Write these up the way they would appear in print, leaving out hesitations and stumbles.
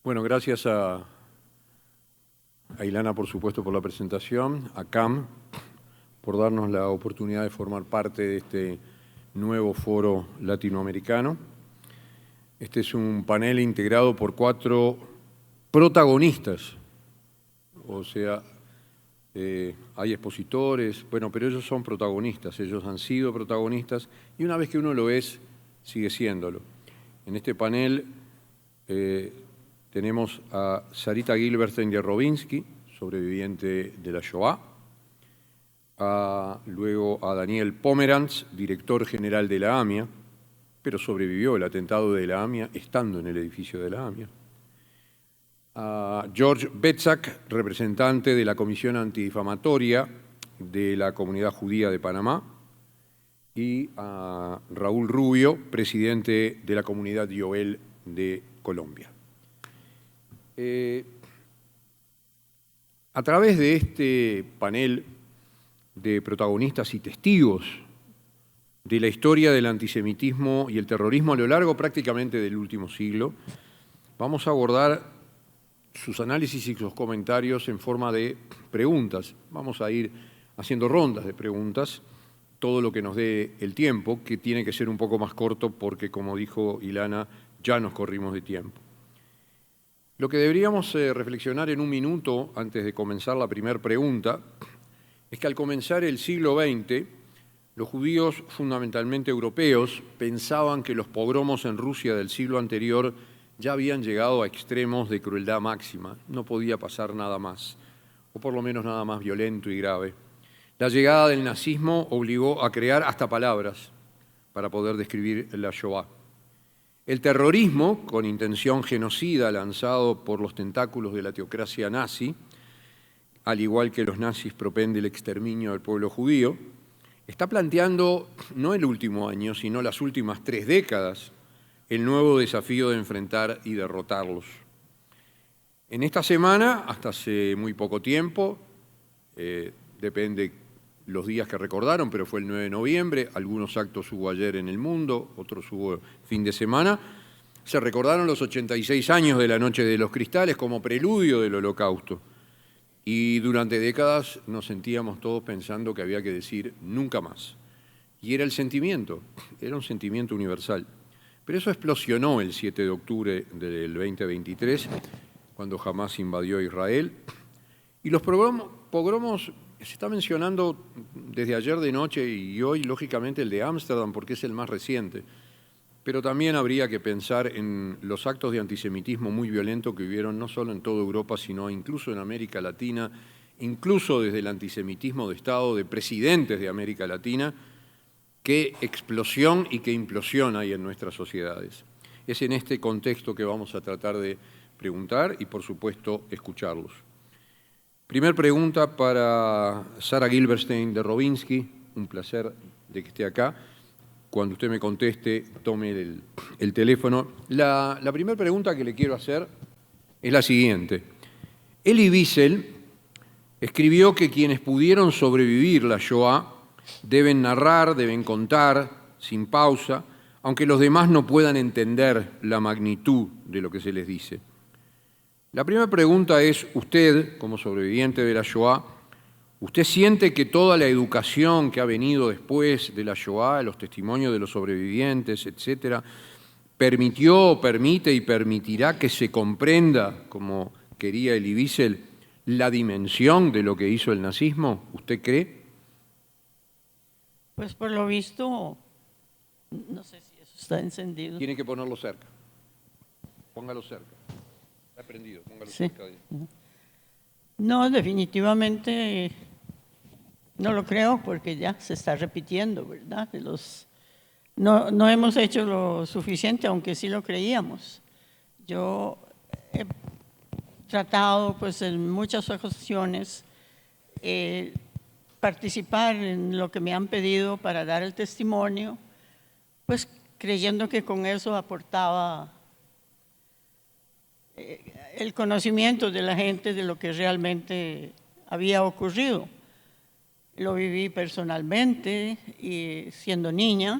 Bueno, gracias a Ilana, por supuesto, por la presentación, a CAM, por darnos la oportunidad de formar parte de este nuevo foro latinoamericano. Este es un panel integrado por 4 protagonistas, o sea, hay expositores, bueno, pero ellos son protagonistas, ellos han sido protagonistas y una vez que uno lo es, sigue siéndolo. En este panel tenemos a Sarita Gilberstein de Robinsky, sobreviviente de la Shoah, luego a Daniel Pomerantz, director general de la AMIA, pero sobrevivió el atentado de la AMIA estando en el edificio de la AMIA, a George Betzak, representante de la Comisión Antidifamatoria de la Comunidad Judía de Panamá, y a Raúl Rubio, presidente de la Comunidad Yoel de Colombia. A través de este panel de protagonistas y testigos de la historia del antisemitismo y el terrorismo a lo largo prácticamente del último siglo, vamos a abordar sus análisis y sus comentarios en forma de preguntas. Vamos a ir haciendo rondas de preguntas, todo lo que nos dé el tiempo, que tiene que ser un poco más corto porque, como dijo Ilana, ya nos corrimos de tiempo. Lo que deberíamos reflexionar en un minuto antes de comenzar la primera pregunta es que al comenzar el siglo XX, los judíos fundamentalmente europeos pensaban que los pogromos en Rusia del siglo anterior ya habían llegado a extremos de crueldad máxima, no podía pasar nada más, o por lo menos nada más violento y grave. La llegada del nazismo obligó a crear hasta palabras para poder describir la Shoah. El terrorismo, con intención genocida lanzado por los tentáculos de la teocracia nazi, al igual que los nazis propende el exterminio del pueblo judío, está planteando no el último año, sino las últimas 3 décadas, el nuevo desafío de enfrentar y derrotarlos. En esta semana, hasta hace muy poco tiempo, depende los días que recordaron, pero fue el 9 de noviembre, algunos actos hubo ayer en el mundo, otros hubo fin de semana, se recordaron los 86 años de la Noche de los Cristales como preludio del Holocausto. Y durante décadas nos sentíamos todos pensando que había que decir nunca más. Y era el sentimiento, era un sentimiento universal. Pero eso explosionó el 7 de octubre del 2023, cuando Hamás invadió Israel. Y los pogromos se está mencionando desde ayer de noche y hoy, lógicamente, el de Ámsterdam, porque es el más reciente. Pero también habría que pensar en los actos de antisemitismo muy violentos que hubieron no solo en toda Europa, sino incluso en América Latina, incluso desde el antisemitismo de Estado de presidentes de América Latina. Qué explosión y qué implosión hay en nuestras sociedades. Es en este contexto que vamos a tratar de preguntar y, por supuesto, escucharlos. Primer pregunta para Sara Gilberstein de Robinsky. Un placer de que esté acá. Cuando usted me conteste, tome el teléfono. La primera pregunta que le quiero hacer es la siguiente. Elie Wiesel escribió que quienes pudieron sobrevivir la Shoah deben narrar, deben contar, sin pausa, aunque los demás no puedan entender la magnitud de lo que se les dice. La primera pregunta es, usted, como sobreviviente de la Shoah, ¿usted siente que toda la educación que ha venido después de la Shoah, los testimonios de los sobrevivientes, etcétera, permitió, permite y permitirá que se comprenda, como quería Elie Wiesel, la dimensión de lo que hizo el nazismo? ¿Usted cree? Pues por lo visto, no sé si eso está encendido. Tiene que ponerlo cerca. Póngalo cerca. Está prendido, póngalo Sí. cerca. No, definitivamente no lo creo porque ya se está repitiendo, ¿verdad? No hemos hecho lo suficiente, aunque sí lo creíamos. Yo he tratado, pues, en muchas ocasiones participar en lo que me han pedido para dar el testimonio, pues creyendo que con eso aportaba el conocimiento de la gente de lo que realmente había ocurrido. Lo viví personalmente y siendo niña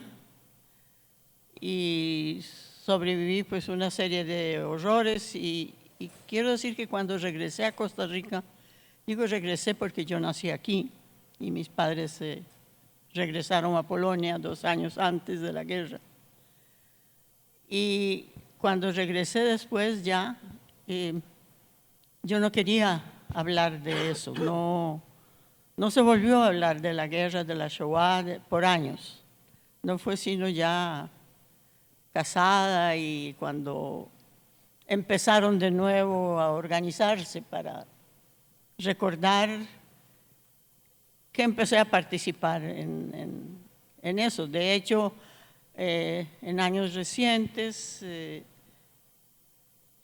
y sobreviví pues una serie de horrores y Y quiero decir que cuando regresé a Costa Rica, digo regresé porque yo nací aquí y mis padres regresaron a Polonia 2 años antes de la guerra. Y cuando regresé después ya, yo no quería hablar de eso, no se volvió a hablar de la guerra, de la Shoah, por años. No fue sino ya casada y cuando empezaron de nuevo a organizarse para recordar, que empecé a participar en eso. De hecho, en años recientes,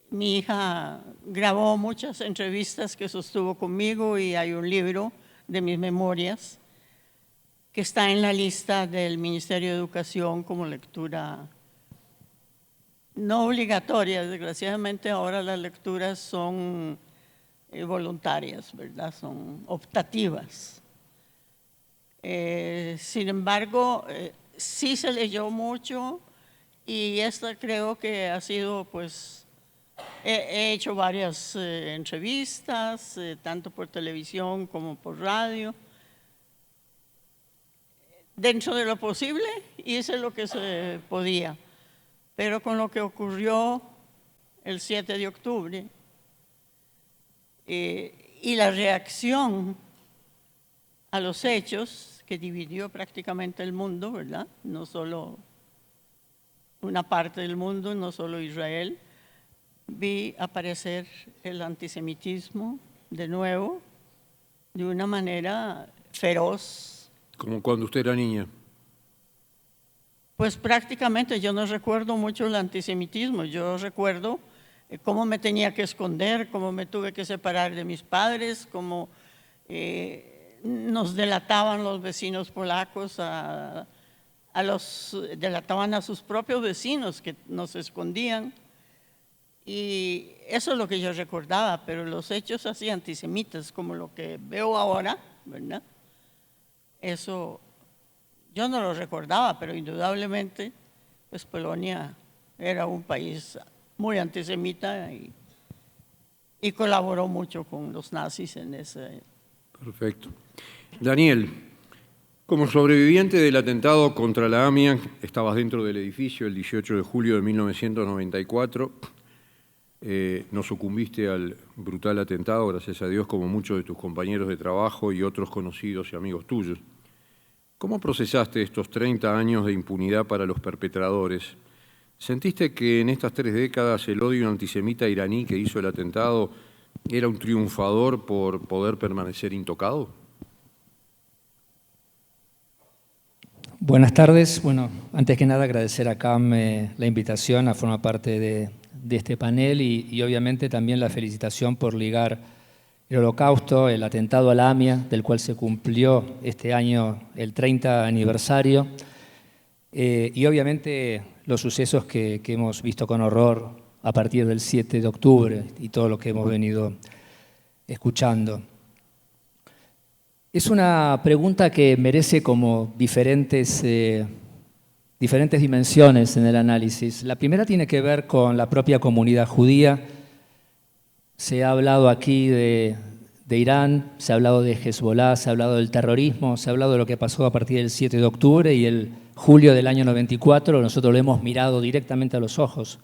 mi hija grabó muchas entrevistas que sostuvo conmigo y hay un libro de mis memorias que está en la lista del Ministerio de Educación como lectura no obligatoria. Desgraciadamente ahora las lecturas son voluntarias, ¿verdad? Son optativas. Sin embargo, sí se leyó mucho y esta creo que ha sido, pues, he hecho varias entrevistas, tanto por televisión como por radio. Dentro de lo posible hice lo que se podía, pero con lo que ocurrió el 7 de octubre y la reacción a los hechos que dividió prácticamente el mundo, ¿verdad? No solo una parte del mundo, no solo Israel, vi aparecer el antisemitismo de nuevo, de una manera feroz. Como cuando usted era niña. Pues prácticamente yo no recuerdo mucho el antisemitismo, yo recuerdo cómo me tenía que esconder, cómo me tuve que separar de mis padres, cómo nos delataban los vecinos polacos, delataban a sus propios vecinos que nos escondían. Y eso es lo que yo recordaba, pero los hechos así antisemitas, como lo que veo ahora, ¿verdad? Eso yo no lo recordaba, pero indudablemente, pues Polonia era un país muy antisemita y colaboró mucho con los nazis en ese. Perfecto. Daniel, como sobreviviente del atentado contra la AMIA, estabas dentro del edificio el 18 de julio de 1994. No sucumbiste al brutal atentado, gracias a Dios, como muchos de tus compañeros de trabajo y otros conocidos y amigos tuyos. ¿Cómo procesaste estos 30 años de impunidad para los perpetradores? ¿Sentiste que en estas 3 décadas el odio antisemita iraní que hizo el atentado era un triunfador por poder permanecer intocado? Buenas tardes. Bueno, antes que nada agradecer a CAM la invitación a formar parte de este panel y obviamente también la felicitación por ligar el Holocausto, el atentado a la AMIA, del cual se cumplió este año el 30 aniversario, y obviamente los sucesos que hemos visto con horror a partir del 7 de octubre y todo lo que hemos venido escuchando. Es una pregunta que merece como diferentes dimensiones en el análisis. La primera tiene que ver con la propia comunidad judía. Se ha hablado aquí de Irán, se ha hablado de Hezbollah, se ha hablado del terrorismo, se ha hablado de lo que pasó a partir del 7 de octubre y el julio del año 94. Nosotros lo hemos mirado directamente a los ojos.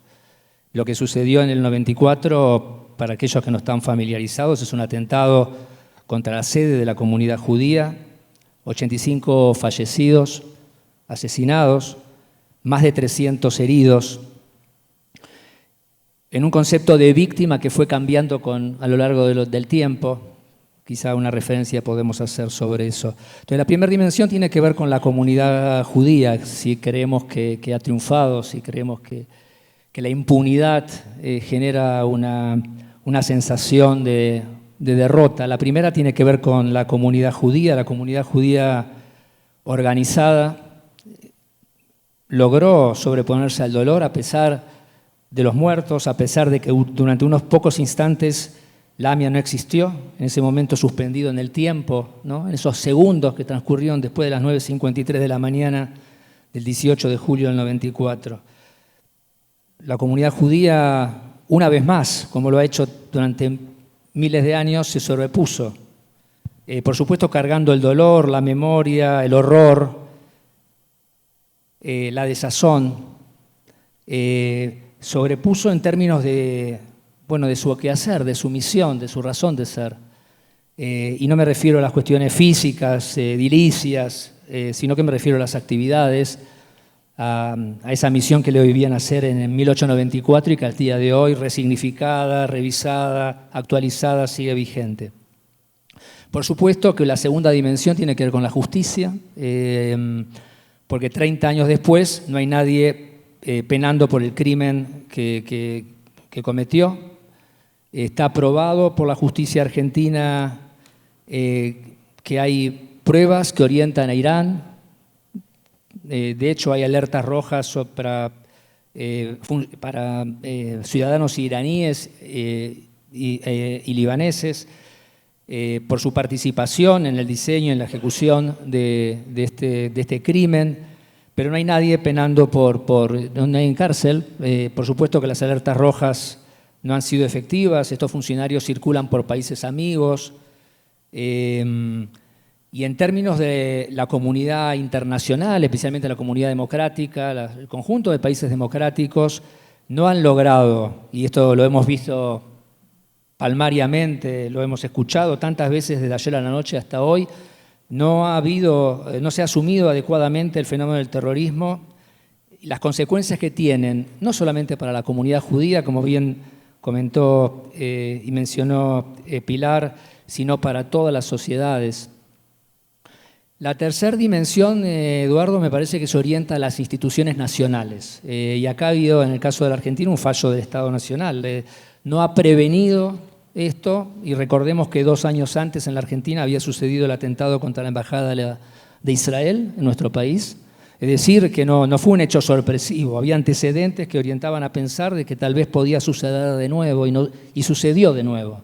Lo que sucedió en el 94, para aquellos que no están familiarizados, es un atentado contra la sede de la comunidad judía, 85 fallecidos, asesinados, más de 300 heridos, en un concepto de víctima que fue cambiando a lo largo del tiempo. Quizá una referencia podemos hacer sobre eso. Entonces, la primera dimensión tiene que ver con la comunidad judía, si creemos que ha triunfado, si creemos que la impunidad genera una sensación de derrota. La primera tiene que ver con la comunidad judía organizada, logró sobreponerse al dolor a pesar de los muertos, a pesar de que durante unos pocos instantes la AMIA no existió, en ese momento suspendido en el tiempo, ¿no? En esos segundos que transcurrieron después de las 9:53 de la mañana del 18 de julio del 94. La comunidad judía una vez más, como lo ha hecho durante miles de años, se sobrepuso. Por supuesto, cargando el dolor, la memoria, el horror, la desazón, sobrepuso en términos de su quehacer, de su misión, de su razón de ser. Y no me refiero a las cuestiones físicas, edilicias, sino que me refiero a las actividades, a esa misión que le debían hacer en 1894 y que al día de hoy, resignificada, revisada, actualizada, sigue vigente. Por supuesto que la segunda dimensión tiene que ver con la justicia, porque 30 años después no hay nadie penando por el crimen que cometió. Está probado por la justicia argentina que hay pruebas que orientan a Irán. De hecho, hay alertas rojas para ciudadanos iraníes y libaneses por su participación en el diseño y en la ejecución de este crimen, pero no hay nadie penando no hay en cárcel. Por supuesto que las alertas rojas no han sido efectivas, estos funcionarios circulan por países amigos, y en términos de la comunidad internacional, especialmente la comunidad democrática, el conjunto de países democráticos, no han logrado, y esto lo hemos visto palmariamente, lo hemos escuchado tantas veces desde ayer a la noche hasta hoy, no se ha asumido adecuadamente el fenómeno del terrorismo, las consecuencias que tienen, no solamente para la comunidad judía, como bien comentó y mencionó Pilar, sino para todas las sociedades. La tercera dimensión, Eduardo, me parece que se orienta a las instituciones nacionales. Y acá ha habido, en el caso de la Argentina, un fallo del Estado Nacional. No ha prevenido esto, y recordemos que 2 años antes en la Argentina había sucedido el atentado contra la Embajada de Israel en nuestro país. Es decir, que no fue un hecho sorpresivo, había antecedentes que orientaban a pensar de que tal vez podía suceder de nuevo, y sucedió de nuevo,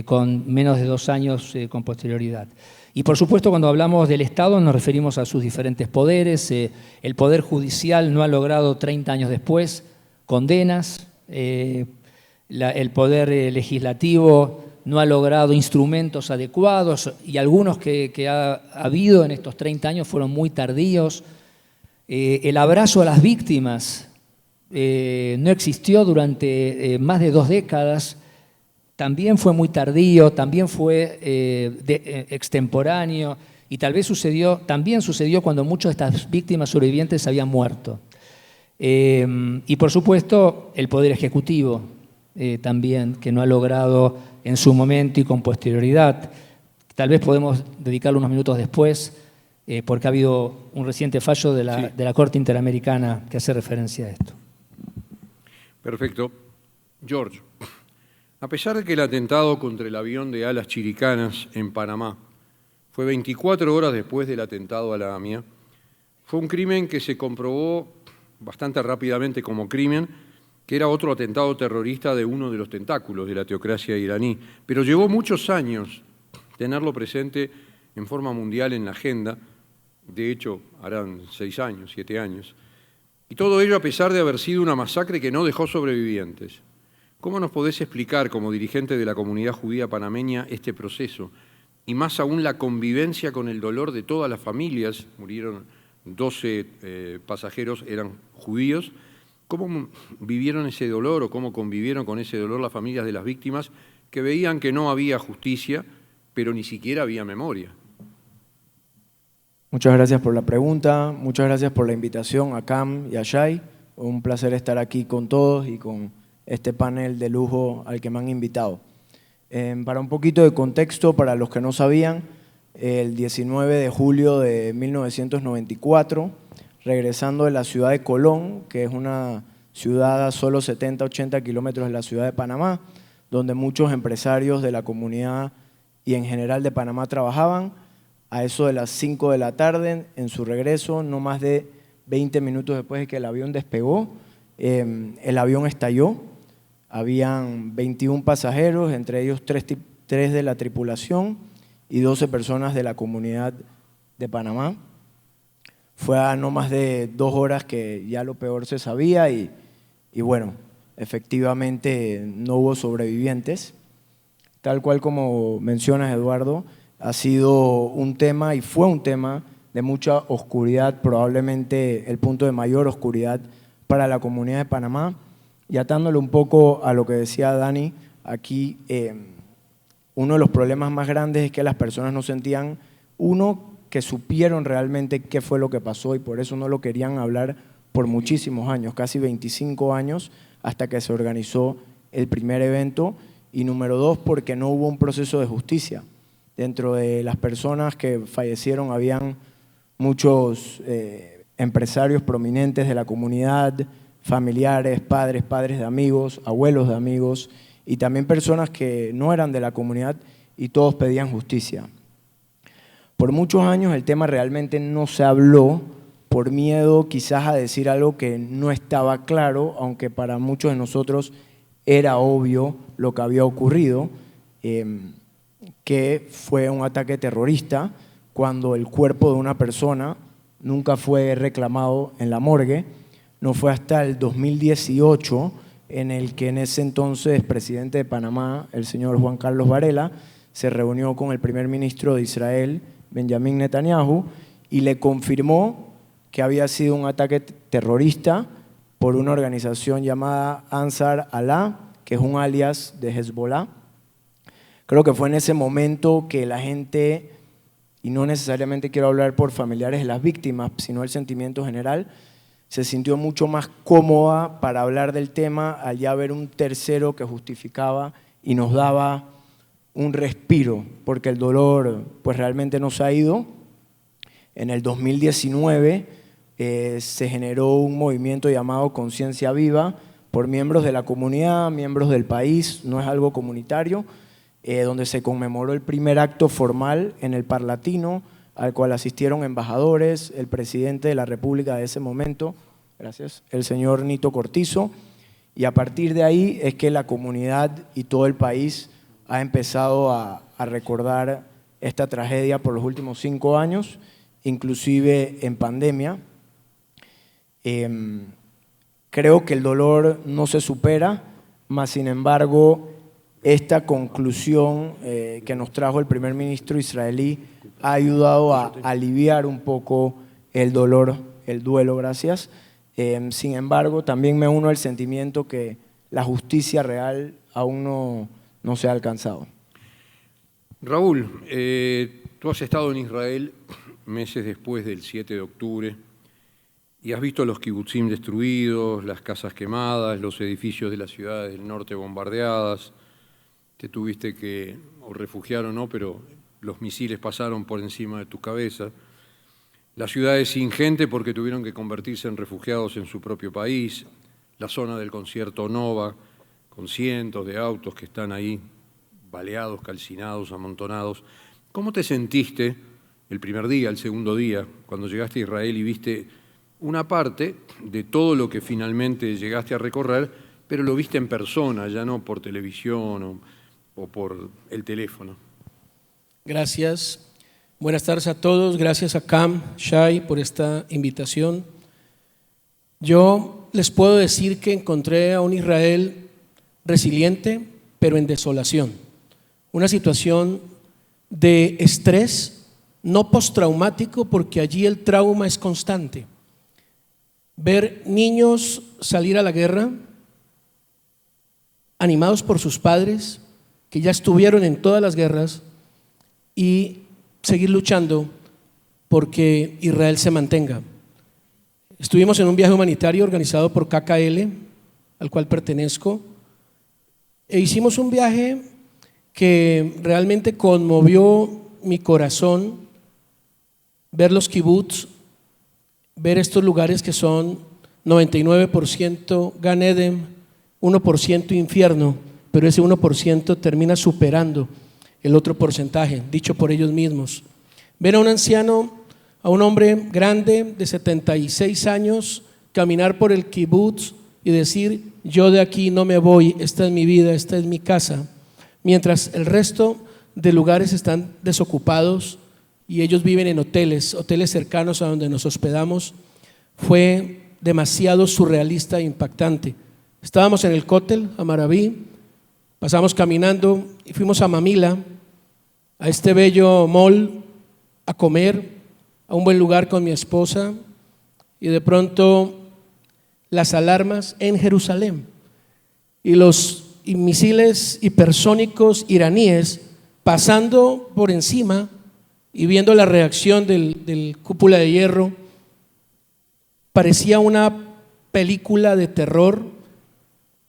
con menos de 2 años con posterioridad. Y por supuesto, cuando hablamos del Estado nos referimos a sus diferentes poderes. El Poder Judicial no ha logrado 30 años después condenas, el Poder Legislativo no ha logrado instrumentos adecuados, y algunos que ha habido en estos 30 años fueron muy tardíos. El abrazo a las víctimas no existió durante más de 2 décadas, también fue muy tardío, también fue extemporáneo, y tal vez también sucedió cuando muchas de estas víctimas sobrevivientes habían muerto. Y por supuesto el Poder Ejecutivo también, que no ha logrado en su momento y con posterioridad. Tal vez podemos dedicarle unos minutos después, porque ha habido un reciente fallo de la Corte Interamericana que hace referencia a esto. Perfecto. George, a pesar de que el atentado contra el avión de alas chiricanas en Panamá fue 24 horas después del atentado a la AMIA, fue un crimen que se comprobó bastante rápidamente como crimen, que era otro atentado terrorista de uno de los tentáculos de la teocracia iraní, pero llevó muchos años tenerlo presente en forma mundial en la agenda. De hecho, harán 6 años, 7 años. Y todo ello a pesar de haber sido una masacre que no dejó sobrevivientes. ¿Cómo nos podés explicar, como dirigente de la comunidad judía panameña, este proceso? Y más aún la convivencia con el dolor de todas las familias. Murieron 12 pasajeros, eran judíos. ¿Cómo vivieron ese dolor o cómo convivieron con ese dolor las familias de las víctimas que veían que no había justicia, pero ni siquiera había memoria? Muchas gracias por la pregunta, muchas gracias por la invitación a Cam y a Shai. Un placer estar aquí con todos y con este panel de lujo al que me han invitado. Para un poquito de contexto, para los que no sabían, el 19 de julio de 1994, regresando de la ciudad de Colón, que es una ciudad a solo 70, 80 kilómetros de la ciudad de Panamá, donde muchos empresarios de la comunidad y en general de Panamá trabajaban, a eso de las 5 de la tarde, en su regreso, no más de 20 minutos después de que el avión despegó, el avión estalló. Habían 21 pasajeros, entre ellos 3 de la tripulación y 12 personas de la comunidad de Panamá. Fue a no más de 2 horas que ya lo peor se sabía y bueno, efectivamente no hubo sobrevivientes. Tal cual como mencionas, Eduardo, ha sido un tema y fue un tema de mucha oscuridad, probablemente el punto de mayor oscuridad para la comunidad de Panamá. Y atándolo un poco a lo que decía Dani, aquí uno de los problemas más grandes es que las personas no sentían, que supieron realmente qué fue lo que pasó y por eso no lo querían hablar por muchísimos años, casi 25 años, hasta que se organizó el primer evento. Y número 2, porque no hubo un proceso de justicia. Dentro de las personas que fallecieron habían muchos empresarios prominentes de la comunidad, familiares, padres de amigos, abuelos de amigos y también personas que no eran de la comunidad y todos pedían justicia. Por muchos años el tema realmente no se habló por miedo quizás a decir algo que no estaba claro, aunque para muchos de nosotros era obvio lo que había ocurrido, que fue un ataque terrorista cuando el cuerpo de una persona nunca fue reclamado en la morgue. No fue hasta el 2018 en el que en ese entonces presidente de Panamá, el señor Juan Carlos Varela, se reunió con el primer ministro de Israel, Benjamín Netanyahu, y le confirmó que había sido un ataque terrorista por una organización llamada Ansar Allah, que es un alias de Hezbollah. Creo que fue en ese momento que la gente, y no necesariamente quiero hablar por familiares de las víctimas, sino el sentimiento general, se sintió mucho más cómoda para hablar del tema al ya haber un tercero que justificaba y nos daba un respiro, porque el dolor pues realmente no se ha ido. En el 2019 se generó un movimiento llamado Conciencia Viva por miembros de la comunidad, miembros del país, no es algo comunitario, donde se conmemoró el primer acto formal en el Parlatino, al cual asistieron embajadores, el presidente de la República de ese momento, gracias, el señor Nito Cortizo, y a partir de ahí es que la comunidad y todo el país ha empezado a recordar esta tragedia por los últimos 5 años, inclusive en pandemia. Creo que el dolor no se supera, mas sin embargo esta conclusión que nos trajo el primer ministro israelí ha ayudado a aliviar un poco el dolor, el duelo, gracias. Sin embargo, también me uno al sentimiento que la justicia real aún no se ha alcanzado. Raúl, tú has estado en Israel meses después del 7 de octubre y has visto los kibutzim destruidos, las casas quemadas, los edificios de las ciudades del norte bombardeadas. Te tuviste que, o refugiar o no, pero los misiles pasaron por encima de tu cabeza. Las ciudades sin gente porque tuvieron que convertirse en refugiados en su propio país. La zona del concierto Nova, con cientos de autos que están ahí, baleados, calcinados, amontonados. ¿Cómo te sentiste el primer día, el segundo día, cuando llegaste a Israel y viste una parte de todo lo que finalmente llegaste a recorrer, pero lo viste en persona, ya no por televisión o por el teléfono? Gracias. Buenas tardes a todos. Gracias a Cam, Shai, por esta invitación. Yo les puedo decir que encontré a un Israel resiliente, pero en desolación. Una situación de estrés, no postraumático, porque allí el trauma es constante. Ver niños salir a la guerra, animados por sus padres, que ya estuvieron en todas las guerras, y seguir luchando porque Israel se mantenga. Estuvimos en un viaje humanitario organizado por KKL, al cual pertenezco, e hicimos un viaje que realmente conmovió mi corazón, ver los kibutz, ver estos lugares que son 99% Gan Eden, 1% infierno, pero ese 1% termina superando el otro porcentaje, dicho por ellos mismos. Ver a un anciano, a un hombre grande de 76 años, caminar por el kibutz y decir: yo de aquí no me voy, esta es mi vida, esta es mi casa, mientras el resto de lugares están desocupados y ellos viven en hoteles cercanos a donde nos hospedamos, fue demasiado surrealista e impactante. Estábamos en el Cótel, a Maraví, pasamos caminando y fuimos a Mamila, a este bello mall, a comer, a un buen lugar con mi esposa, y de pronto las alarmas en Jerusalén y los misiles hipersónicos iraníes pasando por encima y viendo la reacción del cúpula de hierro. Parecía una película de terror.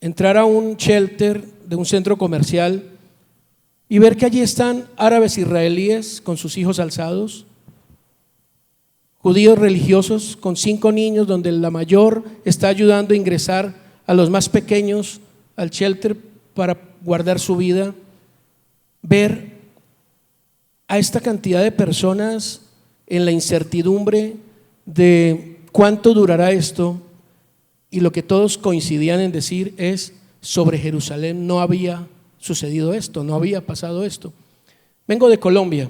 Entrar a un shelter de un centro comercial y ver que allí están árabes israelíes con sus hijos alzados, judíos religiosos con 5 niños, donde la mayor está ayudando a ingresar a los más pequeños al shelter para guardar su vida. Ver a esta cantidad de personas en la incertidumbre de cuánto durará esto, y lo que todos coincidían en decir es: sobre Jerusalén no había sucedido esto, no había pasado esto. Vengo de Colombia,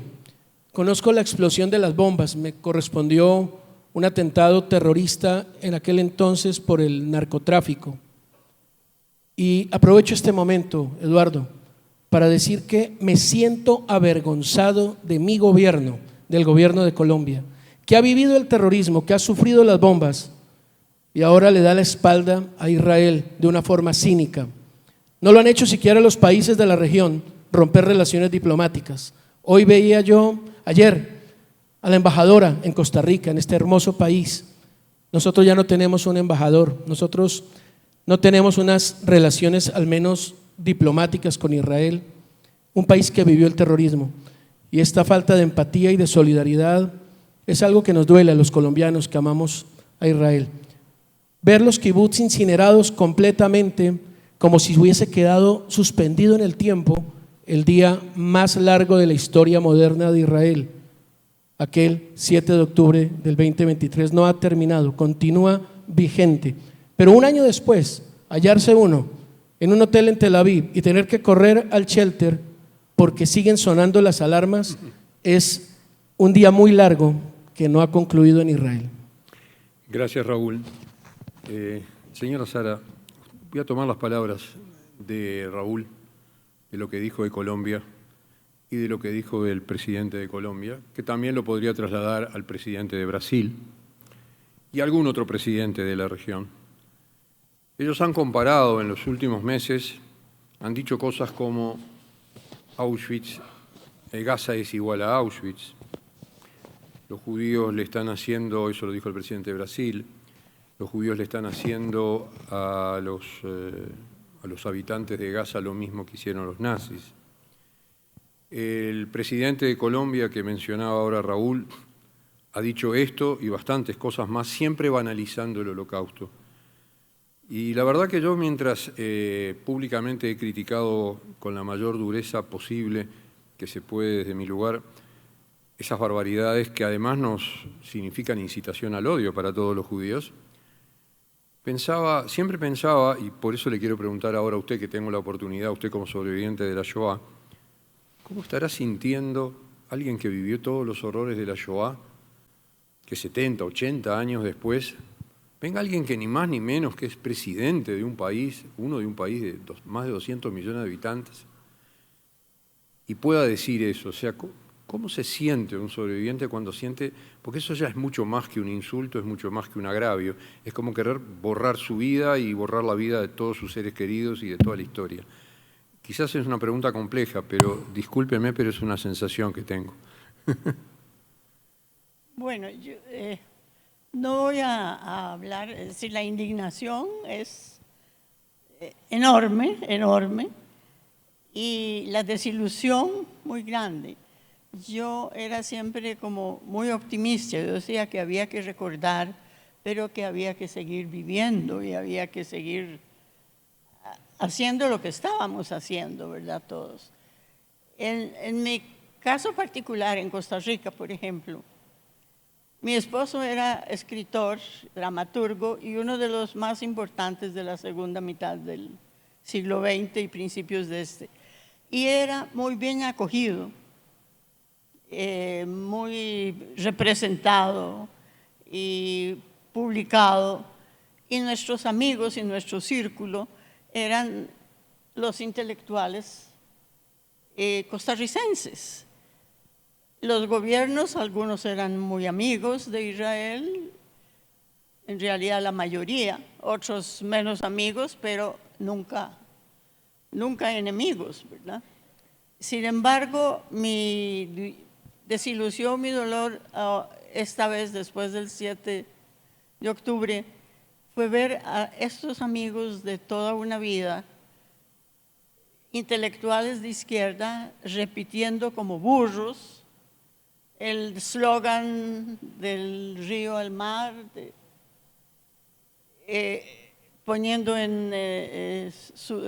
conozco la explosión de las bombas, me correspondió un atentado terrorista en aquel entonces por el narcotráfico. Y aprovecho este momento, Eduardo, para decir que me siento avergonzado de mi gobierno, del gobierno de Colombia, que ha vivido el terrorismo, que ha sufrido las bombas y ahora le da la espalda a Israel de una forma cínica. No lo han hecho siquiera los países de la región, romper relaciones diplomáticas. Hoy veía yo, ayer, a la embajadora en Costa Rica, en este hermoso país. Nosotros ya no tenemos un embajador, nosotros no tenemos unas relaciones al menos diplomáticas con Israel, un país que vivió el terrorismo. Y esta falta de empatía y de solidaridad es algo que nos duele a los colombianos que amamos a Israel. Ver los kibbutz incinerados completamente, como si hubiese quedado suspendido en el tiempo el día más largo de la historia moderna de Israel. Aquel 7 de octubre del 2023 no ha terminado, continúa vigente. Pero un año después, hallarse uno en un hotel en Tel Aviv y tener que correr al shelter porque siguen sonando las alarmas, es un día muy largo que no ha concluido en Israel. Gracias, Raúl. Señora Sara, voy a tomar las palabras de Raúl, de lo que dijo de Colombia y de lo que dijo del presidente de Colombia, que también lo podría trasladar al presidente de Brasil y a algún otro presidente de la región. Ellos han comparado en los últimos meses, han dicho cosas como Auschwitz, Gaza es igual a Auschwitz, los judíos le están haciendo, eso lo dijo el presidente de Brasil, los judíos le están haciendo a los habitantes de Gaza lo mismo que hicieron los nazis. El presidente de Colombia, que mencionaba ahora Raúl, ha dicho esto y bastantes cosas más, siempre banalizando el Holocausto. Y la verdad que yo, mientras públicamente he criticado con la mayor dureza posible que se puede desde mi lugar esas barbaridades que además nos significan incitación al odio para todos los judíos, siempre pensaba, y por eso le quiero preguntar ahora a usted, que tengo la oportunidad, usted como sobreviviente de la Shoah, ¿cómo estará sintiendo alguien que vivió todos los horrores de la Shoah, que 70, 80 años después, venga alguien que ni más ni menos que es presidente de un país, uno de un país de más de 200 millones de habitantes, y pueda decir eso? O sea, ¿cómo se siente un sobreviviente cuando siente? Porque eso ya es mucho más que un insulto, es mucho más que un agravio. Es como querer borrar su vida y borrar la vida de todos sus seres queridos y de toda la historia. Quizás es una pregunta compleja, pero discúlpeme, pero es una sensación que tengo. Bueno, yo no voy a hablar, es decir, la indignación es enorme, enorme, y la desilusión muy grande. Yo era siempre como muy optimista, yo decía que había que recordar, pero que había que seguir viviendo y había que seguir haciendo lo que estábamos haciendo, ¿verdad? Todos. En mi caso particular, en Costa Rica, por ejemplo, mi esposo era escritor, dramaturgo y uno de los más importantes de la segunda mitad del siglo XX y principios de este. Y era muy bien acogido, muy representado y publicado. y nuestros amigos y nuestro círculo eran los intelectuales costarricenses. Los gobiernos, algunos eran muy amigos de Israel, en realidad la mayoría, otros menos amigos, pero nunca enemigos, ¿verdad? Sin embargo, mi desilusión, mi dolor, esta vez después del 7 de octubre, fue ver a estos amigos de toda una vida, intelectuales de izquierda, repitiendo como burros el eslogan del río al mar,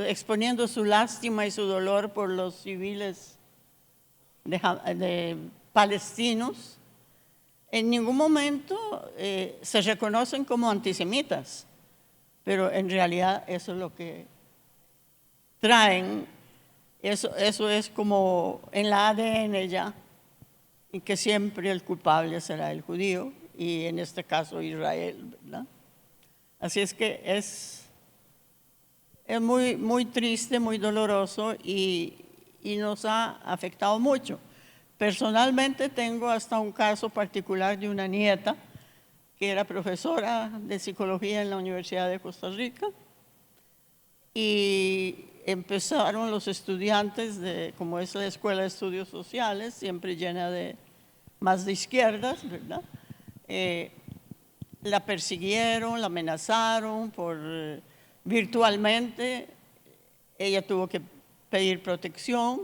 exponiendo su lástima y su dolor por los civiles palestinos. En ningún momento se reconocen como antisemitas, pero en realidad eso es lo que traen, eso es como en la ADN ya, y que siempre el culpable será el judío, y en este caso Israel, ¿verdad? Así es que es muy, muy triste, muy doloroso y nos ha afectado mucho. Personalmente tengo hasta un caso particular de una nieta que era profesora de psicología en la Universidad de Costa Rica y empezaron los estudiantes, como es la Escuela de Estudios Sociales, siempre llena de más de izquierdas, ¿verdad? La persiguieron, la amenazaron virtualmente. Ella tuvo que pedir protección.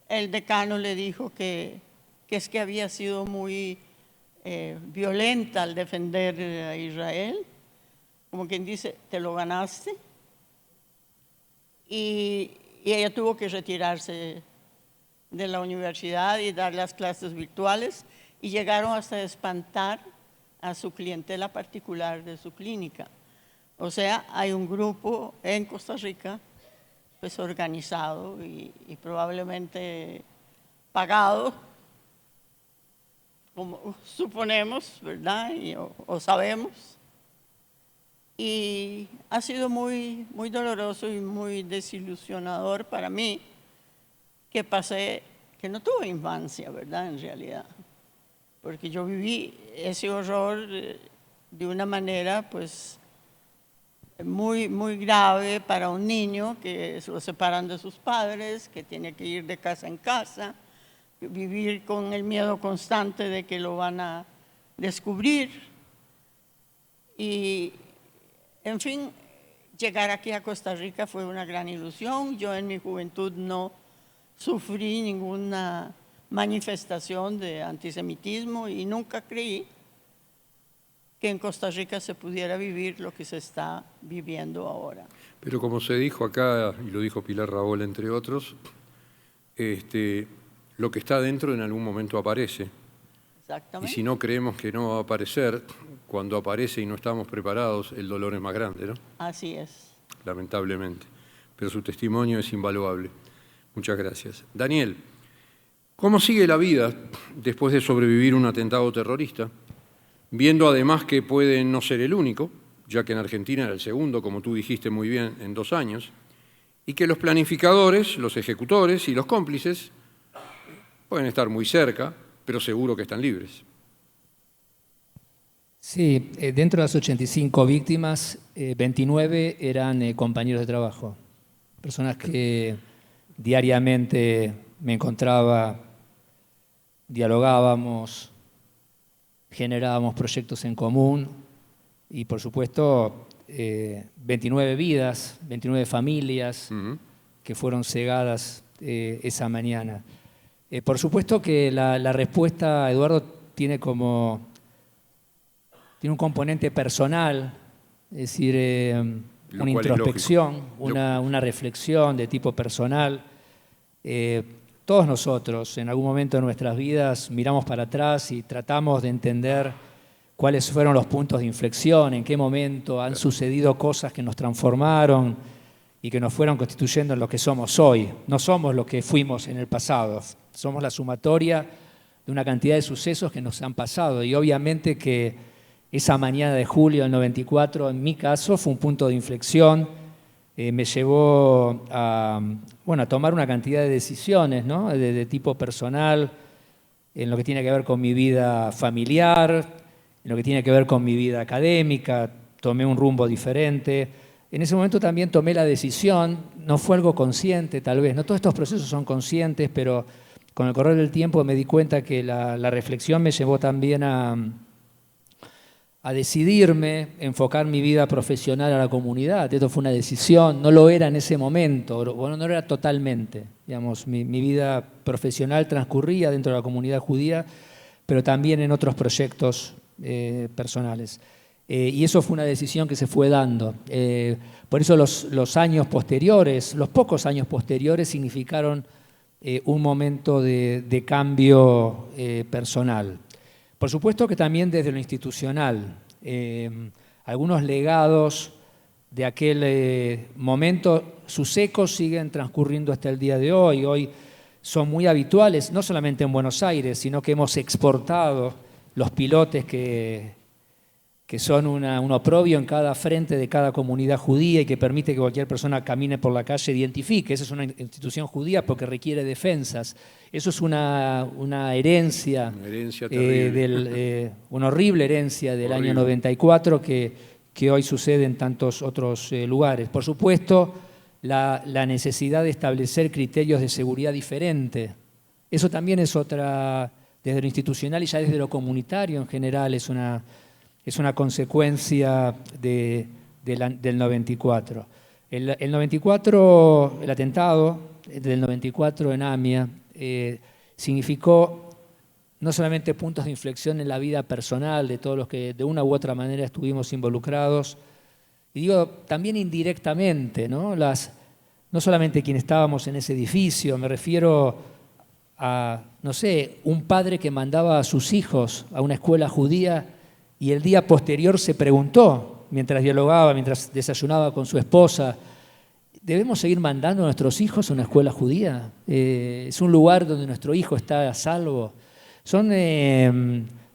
El decano le dijo que es que había sido muy violenta al defender a Israel, como quien dice, te lo ganaste. Y ella tuvo que retirarse de la universidad y dar las clases virtuales, y llegaron hasta espantar a su clientela particular de su clínica. O sea, hay un grupo en Costa Rica pues organizado y probablemente pagado, como suponemos, ¿verdad? O sabemos. Y ha sido muy, muy doloroso y muy desilusionador para mí que no tuve infancia, ¿verdad? En realidad. Porque yo viví ese horror de una manera, pues, muy, muy grave para un niño que se lo separan de sus padres, que tiene que ir de casa en casa, vivir con el miedo constante de que lo van a descubrir. Y, en fin, llegar aquí a Costa Rica fue una gran ilusión. Yo en mi juventud no sufrí ninguna manifestación de antisemitismo y nunca creí que en Costa Rica se pudiera vivir lo que se está viviendo ahora. Pero como se dijo acá, y lo dijo Pilar Rahola, entre otros, lo que está dentro en algún momento aparece. Exactamente. Y si no creemos que no va a aparecer, cuando aparece y no estamos preparados, el dolor es más grande, ¿no? Así es. Lamentablemente. Pero su testimonio es invaluable. Muchas gracias. Daniel, ¿cómo sigue la vida después de sobrevivir un atentado terrorista? Viendo además que puede no ser el único, ya que en Argentina era el segundo, como tú dijiste muy bien, en 2 años, y que los planificadores, los ejecutores y los cómplices pueden estar muy cerca, pero seguro que están libres. Sí, dentro de las 85 víctimas, 29 eran compañeros de trabajo, personas que diariamente me encontraba, dialogábamos, generábamos proyectos en común y, por supuesto, 29 vidas, 29 familias que fueron cegadas esa mañana. Por supuesto que la respuesta, Eduardo, tiene un componente personal, es decir, una introspección, una reflexión de tipo personal. Todos nosotros, en algún momento de nuestras vidas, miramos para atrás y tratamos de entender cuáles fueron los puntos de inflexión, en qué momento han sucedido cosas que nos transformaron y que nos fueron constituyendo en lo que somos hoy. No somos lo que fuimos en el pasado, somos la sumatoria de una cantidad de sucesos que nos han pasado y obviamente que esa mañana de julio del 94, en mi caso, fue un punto de inflexión. Me llevó a tomar una cantidad de decisiones, ¿no? de tipo personal, en lo que tiene que ver con mi vida familiar, en lo que tiene que ver con mi vida académica. Tomé un rumbo diferente. En ese momento también tomé la decisión, no fue algo consciente tal vez, no todos estos procesos son conscientes, pero con el correr del tiempo me di cuenta que la reflexión me llevó también a decidirme enfocar mi vida profesional a la comunidad. Esto fue una decisión, no lo era en ese momento, bueno, no era totalmente. Digamos, mi vida profesional transcurría dentro de la comunidad judía, pero también en otros proyectos personales. Y eso fue una decisión que se fue dando. Por eso los años posteriores, los pocos años posteriores, significaron un momento de cambio personal. Por supuesto que también desde lo institucional. Algunos legados de aquel momento, sus ecos siguen transcurriendo hasta el día de hoy. Hoy son muy habituales, no solamente en Buenos Aires, sino que hemos exportado los pilotes que son un oprobio en cada frente de cada comunidad judía y que permite que cualquier persona camine por la calle e identifique. Esa es una institución judía porque requiere defensas. Eso es una herencia, una horrible herencia del año 94 que hoy sucede en tantos otros lugares. Por supuesto, la necesidad de establecer criterios de seguridad diferente. Eso también es otra, desde lo institucional y ya desde lo comunitario en general, es una consecuencia del 94. El 94, el atentado del 94 en AMIA, significó no solamente puntos de inflexión en la vida personal de todos los que de una u otra manera estuvimos involucrados, y digo también indirectamente, ¿no? No solamente quienes estábamos en ese edificio, me refiero a, no sé, un padre que mandaba a sus hijos a una escuela judía y el día posterior se preguntó, mientras dialogaba, mientras desayunaba con su esposa, ¿debemos seguir mandando a nuestros hijos a una escuela judía? ¿Es un lugar donde nuestro hijo está a salvo? Son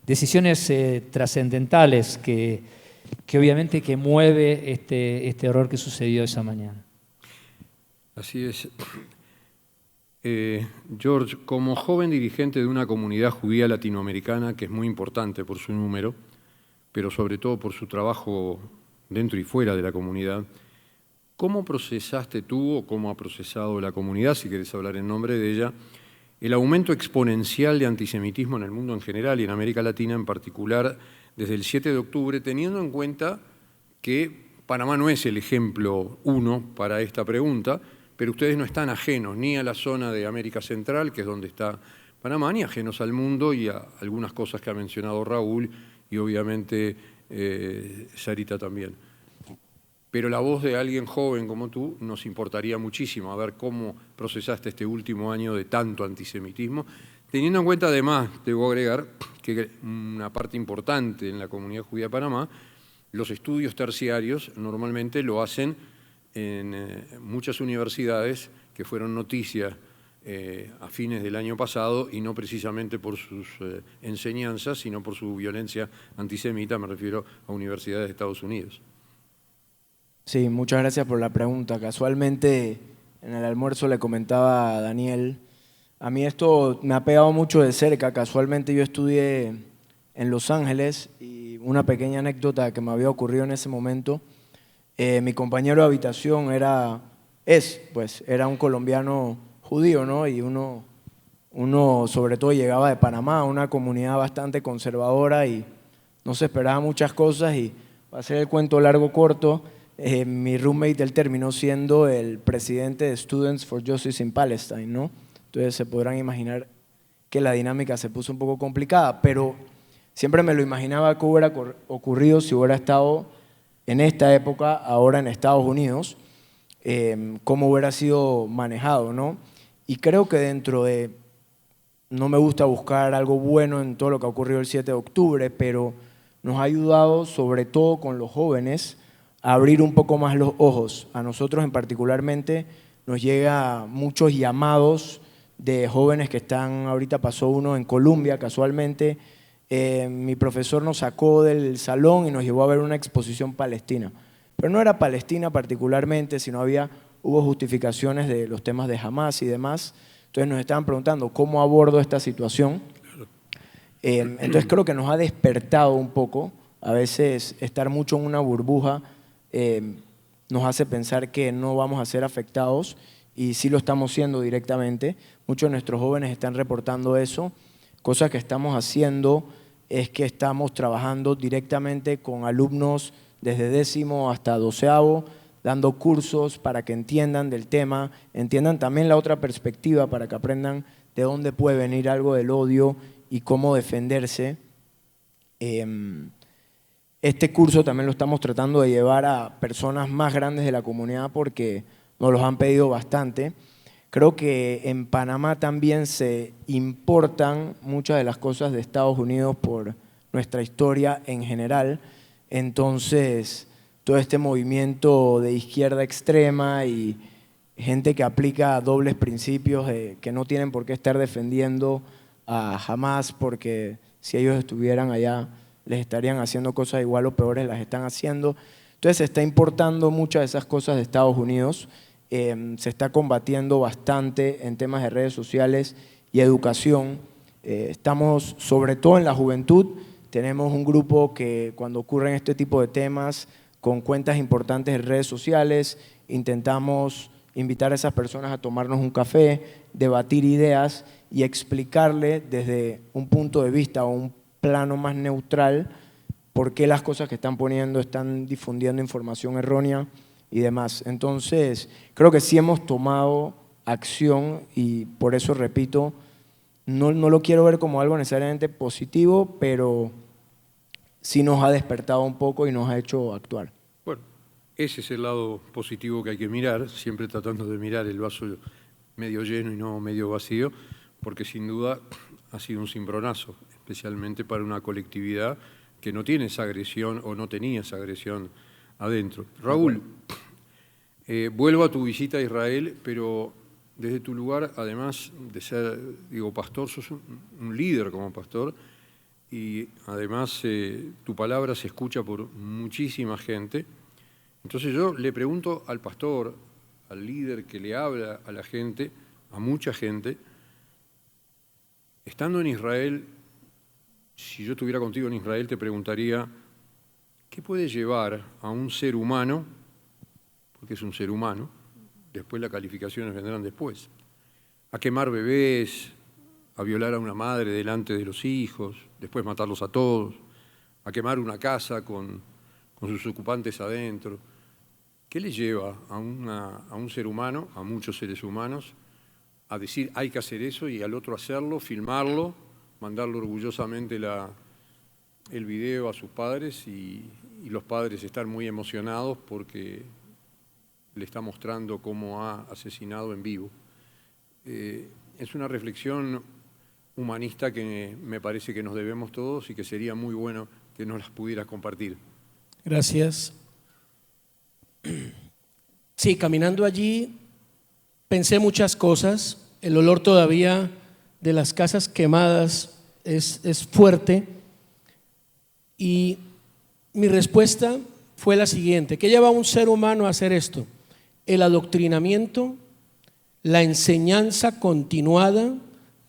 decisiones trascendentales que obviamente que mueve este horror que sucedió esa mañana. Así es. George, como joven dirigente de una comunidad judía latinoamericana que es muy importante por su número, pero sobre todo por su trabajo dentro y fuera de la comunidad, ¿cómo procesaste tú o cómo ha procesado la comunidad, si querés hablar en nombre de ella, el aumento exponencial de antisemitismo en el mundo en general y en América Latina en particular desde el 7 de octubre, teniendo en cuenta que Panamá no es el ejemplo uno para esta pregunta, pero ustedes no están ajenos ni a la zona de América Central, que es donde está Panamá, ni ajenos al mundo y a algunas cosas que ha mencionado Raúl y obviamente Sarita también. Pero la voz de alguien joven como tú nos importaría muchísimo, a ver cómo procesaste este último año de tanto antisemitismo, teniendo en cuenta además, debo agregar, que una parte importante en la comunidad judía de Panamá, los estudios terciarios normalmente lo hacen en muchas universidades que fueron noticia a fines del año pasado y no precisamente por sus enseñanzas, sino por su violencia antisemita, me refiero a universidades de Estados Unidos. Sí, muchas gracias por la pregunta. Casualmente en el almuerzo le comentaba a Daniel, a mí esto me ha pegado mucho de cerca. Casualmente yo estudié en Los Ángeles y una pequeña anécdota que me había ocurrido en ese momento, mi compañero de habitación era un colombiano judío, ¿no? Y uno sobre todo llegaba de Panamá, una comunidad bastante conservadora y no se esperaba muchas cosas y para hacer el cuento largo corto, mi roommate él terminó siendo el presidente de Students for Justice in Palestine, ¿no? Entonces se podrán imaginar que la dinámica se puso un poco complicada, pero siempre me lo imaginaba que hubiera ocurrido si hubiera estado en esta época, ahora en Estados Unidos, cómo hubiera sido manejado, ¿no? Y creo que no me gusta buscar algo bueno en todo lo que ha ocurrido el 7 de octubre, pero nos ha ayudado, sobre todo con los jóvenes, a abrir un poco más los ojos. A nosotros en particularmente nos llega muchos llamados de jóvenes que están, ahorita pasó uno en Colombia casualmente, mi profesor nos sacó del salón y nos llevó a ver una exposición palestina. Pero no era Palestina particularmente, sino hubo justificaciones de los temas de Hamas y demás. Entonces nos estaban preguntando cómo abordo esta situación. Entonces creo que nos ha despertado un poco. A veces estar mucho en una burbuja nos hace pensar que no vamos a ser afectados, y sí lo estamos siendo directamente. Muchos de nuestros jóvenes están reportando eso. Cosa que estamos haciendo es que estamos trabajando directamente con alumnos desde 10º hasta 12º, dando cursos para que entiendan del tema, entiendan también la otra perspectiva, para que aprendan de dónde puede venir algo del odio y cómo defenderse. Este curso también lo estamos tratando de llevar a personas más grandes de la comunidad porque nos los han pedido bastante. Creo que en Panamá también se importan muchas de las cosas de Estados Unidos por nuestra historia en general. Entonces, todo este movimiento de izquierda extrema y gente que aplica dobles principios que no tienen por qué estar defendiendo a Hamas, porque si ellos estuvieran allá les estarían haciendo cosas igual o peores, las están haciendo. Entonces se está importando muchas de esas cosas de Estados Unidos. Se está combatiendo bastante en temas de redes sociales y educación. Estamos, sobre todo en la juventud, tenemos un grupo que cuando ocurren este tipo de temas, con cuentas importantes en redes sociales, intentamos invitar a esas personas a tomarnos un café, debatir ideas y explicarle desde un punto de vista o un plano más neutral por qué las cosas que están poniendo están difundiendo información errónea y demás. Entonces, creo que sí hemos tomado acción y por eso, repito, no lo quiero ver como algo necesariamente positivo, pero sí nos ha despertado un poco y nos ha hecho actuar. Bueno, ese es el lado positivo que hay que mirar, siempre tratando de mirar el vaso medio lleno y no medio vacío, porque sin duda ha sido un cimbronazo, especialmente para una colectividad que no tiene esa agresión o no tenía esa agresión adentro. Raúl, vuelvo a tu visita a Israel, pero desde tu lugar, además de ser, pastor, sos un líder como pastor, y además tu palabra se escucha por muchísima gente. Entonces yo le pregunto al pastor, al líder que le habla a la gente, a mucha gente, estando en Israel, si yo estuviera contigo en Israel, te preguntaría, ¿qué puede llevar a un ser humano, porque es un ser humano, después las calificaciones vendrán después, a quemar bebés, a violar a una madre delante de los hijos, después matarlos a todos, a quemar una casa con sus ocupantes adentro? ¿Qué le lleva a un ser humano, a muchos seres humanos, a decir hay que hacer eso y al otro hacerlo, filmarlo, mandarlo orgullosamente el video a sus padres y los padres estar muy emocionados porque le está mostrando cómo ha asesinado en vivo? Es una reflexión humanista que me parece que nos debemos todos y que sería muy bueno que nos las pudieras compartir. Gracias. Sí, caminando allí pensé muchas cosas. El olor todavía de las casas quemadas es fuerte. Y mi respuesta fue la siguiente: ¿qué lleva a un ser humano a hacer esto? El adoctrinamiento, la enseñanza continuada,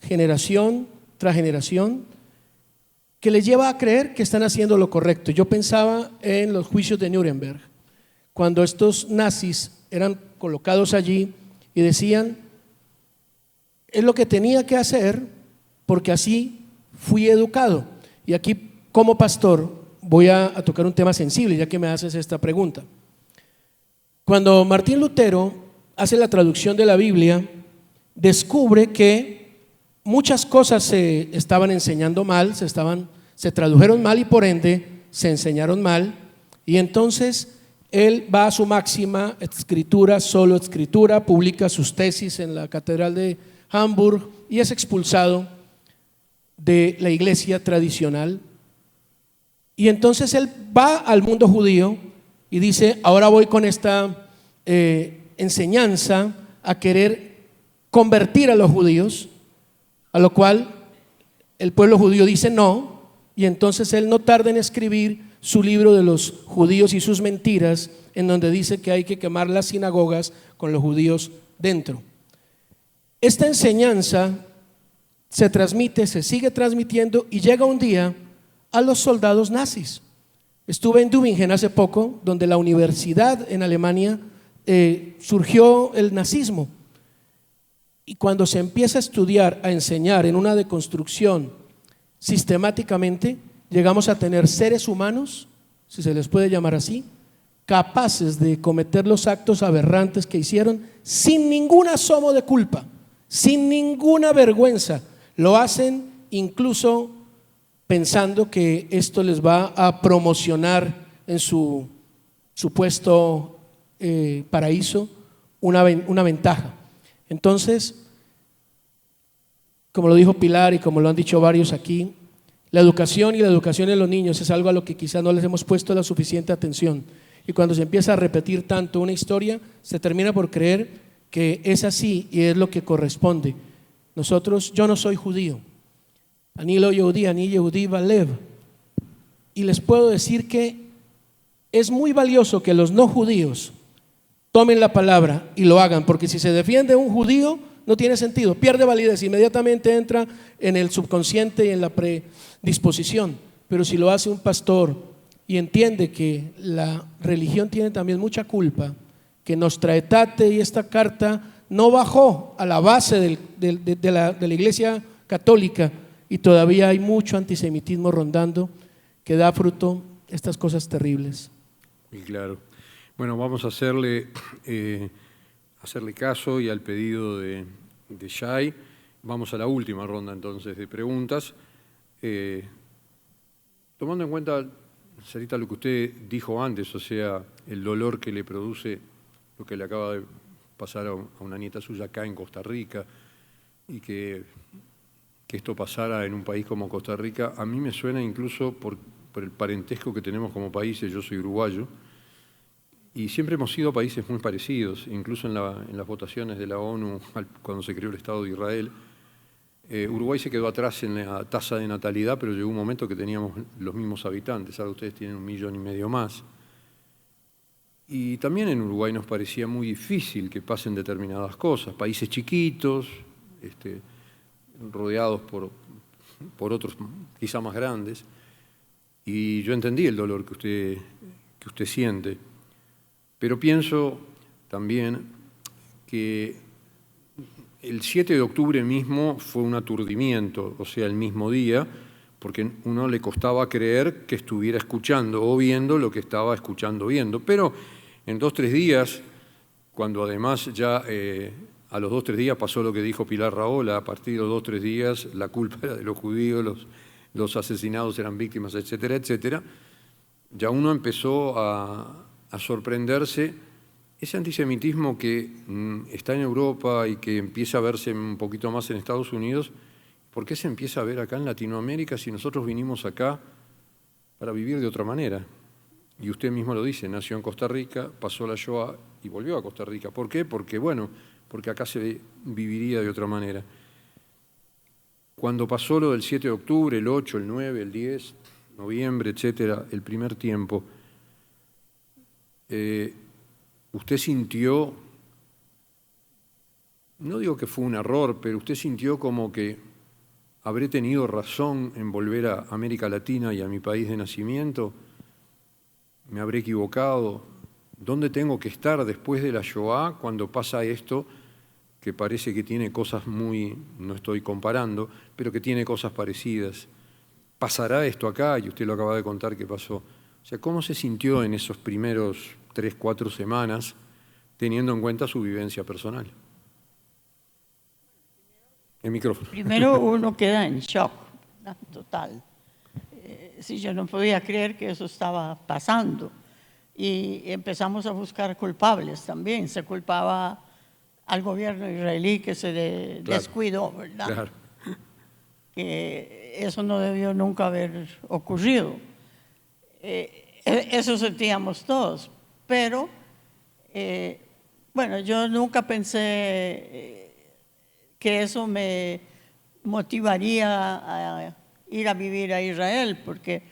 generación tras generación, que les lleva a creer que están haciendo lo correcto. Yo pensaba en los juicios de Nuremberg, cuando estos nazis eran colocados allí y decían, es lo que tenía que hacer porque así fui educado. Y aquí, como pastor, voy a tocar un tema sensible, ya que me haces esta pregunta. Cuando Martín Lutero hace la traducción de la Biblia, descubre que muchas cosas se estaban enseñando mal, se tradujeron mal y por ende se enseñaron mal, y entonces él va a su máxima: escritura, solo escritura, publica sus tesis en la Catedral de Hamburg y es expulsado de la iglesia tradicional. Y entonces él va al mundo judío y dice, ahora voy con esta enseñanza a querer convertir a los judíos, a lo cual el pueblo judío dice no, y entonces él no tarda en escribir su libro de los judíos y sus mentiras, en donde dice que hay que quemar las sinagogas con los judíos dentro. Esta enseñanza se transmite, se sigue transmitiendo y llega un día a los soldados nazis. Estuve en Tübingen hace poco, donde la universidad en Alemania surgió el nazismo. Y cuando se empieza a estudiar, a enseñar en una deconstrucción sistemáticamente, llegamos a tener seres humanos, si se les puede llamar así, capaces de cometer los actos aberrantes que hicieron sin ningún asomo de culpa, sin ninguna vergüenza. Lo hacen incluso pensando que esto les va a promocionar en su supuesto paraíso una ventaja. Entonces, como lo dijo Pilar y como lo han dicho varios aquí, la educación y la educación en los niños es algo a lo que quizás no les hemos puesto la suficiente atención. Y cuando se empieza a repetir tanto una historia, se termina por creer que es así y es lo que corresponde. Yo no soy judío. Ani lo Yehudí, Ani Yehudí Balev. Y les puedo decir que es muy valioso que los no judíos tomen la palabra y lo hagan, porque si se defiende un judío no tiene sentido, pierde validez, inmediatamente entra en el subconsciente y en la predisposición. Pero si lo hace un pastor y entiende que la religión tiene también mucha culpa, que Nostra Aetate y esta carta no bajó a la base de la iglesia católica, y todavía hay mucho antisemitismo rondando que da fruto estas cosas terribles. Y claro. Bueno, vamos a hacerle caso y al pedido de Shai. Vamos a la última ronda entonces de preguntas. Tomando en cuenta, Sarita, lo que usted dijo antes, o sea, el dolor que le produce lo que le acaba de pasar a una nieta suya acá en Costa Rica, y que esto pasara en un país como Costa Rica, a mí me suena incluso por el parentesco que tenemos como países. Yo soy uruguayo, y siempre hemos sido países muy parecidos, incluso en las votaciones de la ONU, cuando se creó el Estado de Israel. Uruguay se quedó atrás en la tasa de natalidad, pero llegó un momento que teníamos los mismos habitantes. Ahora ustedes tienen 1,5 millones más. Y también en Uruguay nos parecía muy difícil que pasen determinadas cosas. Países chiquitos, rodeados por otros quizá más grandes. Y yo entendí el dolor que usted siente. Pero pienso también que el 7 de octubre mismo fue un aturdimiento, o sea, el mismo día, porque uno le costaba creer que estuviera escuchando o viendo lo que estaba escuchando viendo. Pero en 2 o 3 días, cuando además ya a los 2 o 3 días pasó lo que dijo Pilar Rahola, a partir de los 2 o 3 días la culpa era de los judíos, los asesinados eran víctimas, etcétera, etcétera, ya uno empezó a sorprenderse. Ese antisemitismo que está en Europa y que empieza a verse un poquito más en Estados Unidos, ¿por qué se empieza a ver acá en Latinoamérica si nosotros vinimos acá para vivir de otra manera? Y usted mismo lo dice, nació en Costa Rica, pasó la Shoah y volvió a Costa Rica. ¿Por qué? Porque acá se viviría de otra manera. Cuando pasó lo del 7 de octubre, el 8, el 9, el 10, noviembre, etcétera, el primer tiempo, usted sintió, no digo que fue un error, pero usted sintió como que habré tenido razón en volver a América Latina y a mi país de nacimiento, me habré equivocado. ¿Dónde tengo que estar después de la Shoah cuando pasa esto que parece que tiene cosas no estoy comparando, pero que tiene cosas parecidas? ¿Pasará esto acá? Y usted lo acaba de contar que pasó. O sea, ¿cómo se sintió en esos primeros 3 o 4 semanas, teniendo en cuenta su vivencia personal? El micrófono. Primero uno queda en shock, ¿no? Total. Sí, yo no podía creer que eso estaba pasando. Y empezamos a buscar culpables también. Se culpaba al gobierno israelí que se descuidó, ¿verdad? Claro. Que eso no debió nunca haber ocurrido. Eso sentíamos todos. Pero, bueno, yo nunca pensé que eso me motivaría ir a vivir a Israel, porque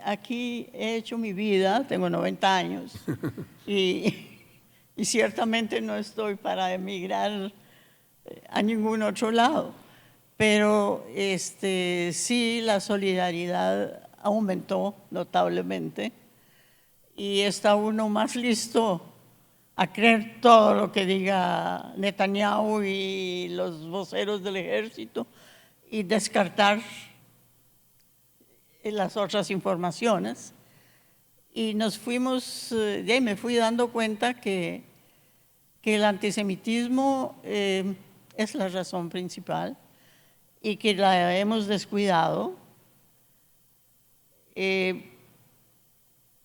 aquí he hecho mi vida, tengo 90 años, y ciertamente no estoy para emigrar a ningún otro lado. Pero sí, la solidaridad aumentó notablemente y está uno más listo a creer todo lo que diga Netanyahu y los voceros del ejército y descartar las otras informaciones. Y nos fuimos, me fui dando cuenta que el antisemitismo es la razón principal y que la hemos descuidado,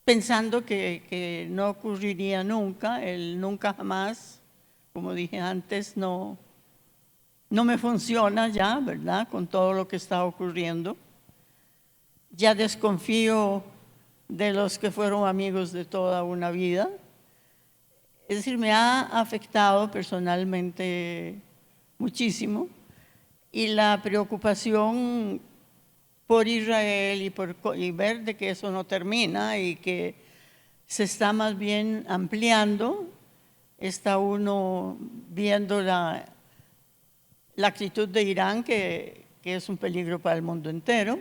pensando que no ocurriría nunca, el nunca jamás, como dije antes, no me funciona ya, ¿verdad?, con todo lo que está ocurriendo. Ya desconfío de los que fueron amigos de toda una vida. Es decir, me ha afectado personalmente muchísimo, y la preocupación por Israel y ver de que eso no termina y que se está más bien ampliando, está uno viendo la actitud de Irán, que es un peligro para el mundo entero,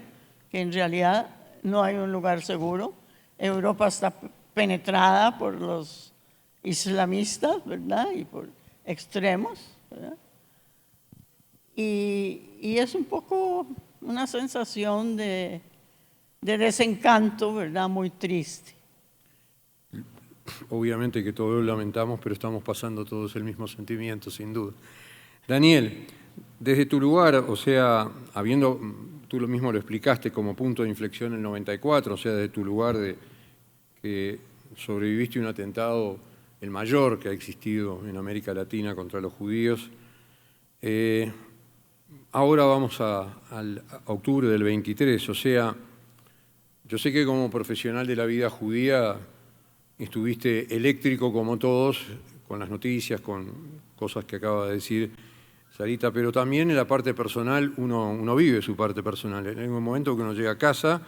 que en realidad no hay un lugar seguro. Europa está penetrada por los islamistas, ¿verdad?, y por extremos, ¿verdad? Y es un poco una sensación de desencanto, ¿verdad?, muy triste. Obviamente que todos lo lamentamos, pero estamos pasando todos el mismo sentimiento, sin duda. Daniel, desde tu lugar, o sea, tú lo mismo lo explicaste como punto de inflexión en el 94, o sea, desde tu lugar de que sobreviviste a un atentado, el mayor que ha existido en América Latina contra los judíos. Ahora vamos a octubre del 23, o sea, yo sé que como profesional de la vida judía estuviste eléctrico como todos, con las noticias, con cosas que acaba de decir Sarita, pero también en la parte personal uno vive su parte personal. En un momento que uno llega a casa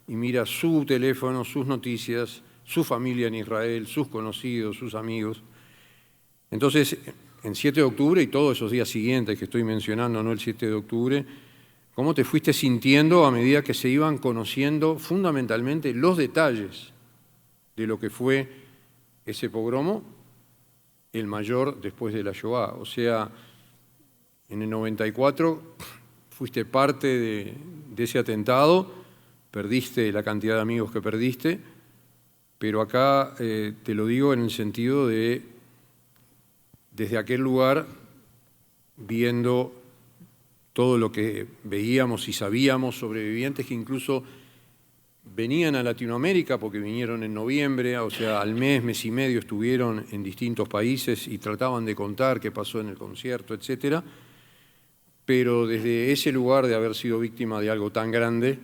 y mira su teléfono, sus noticias, su familia en Israel, sus conocidos, sus amigos. Entonces, en 7 de octubre y todos esos días siguientes que estoy mencionando, no el 7 de octubre, ¿cómo te fuiste sintiendo a medida que se iban conociendo fundamentalmente los detalles de lo que fue ese pogromo, el mayor después de la Shoah? O sea, en el 94 fuiste parte de ese atentado, perdiste la cantidad de amigos que perdiste, pero acá te lo digo en el sentido de, desde aquel lugar, viendo todo lo que veíamos y sabíamos, sobrevivientes que incluso venían a Latinoamérica porque vinieron en noviembre, o sea, al mes y medio estuvieron en distintos países y trataban de contar qué pasó en el concierto, etcétera. Pero desde ese lugar de haber sido víctima de algo tan grande,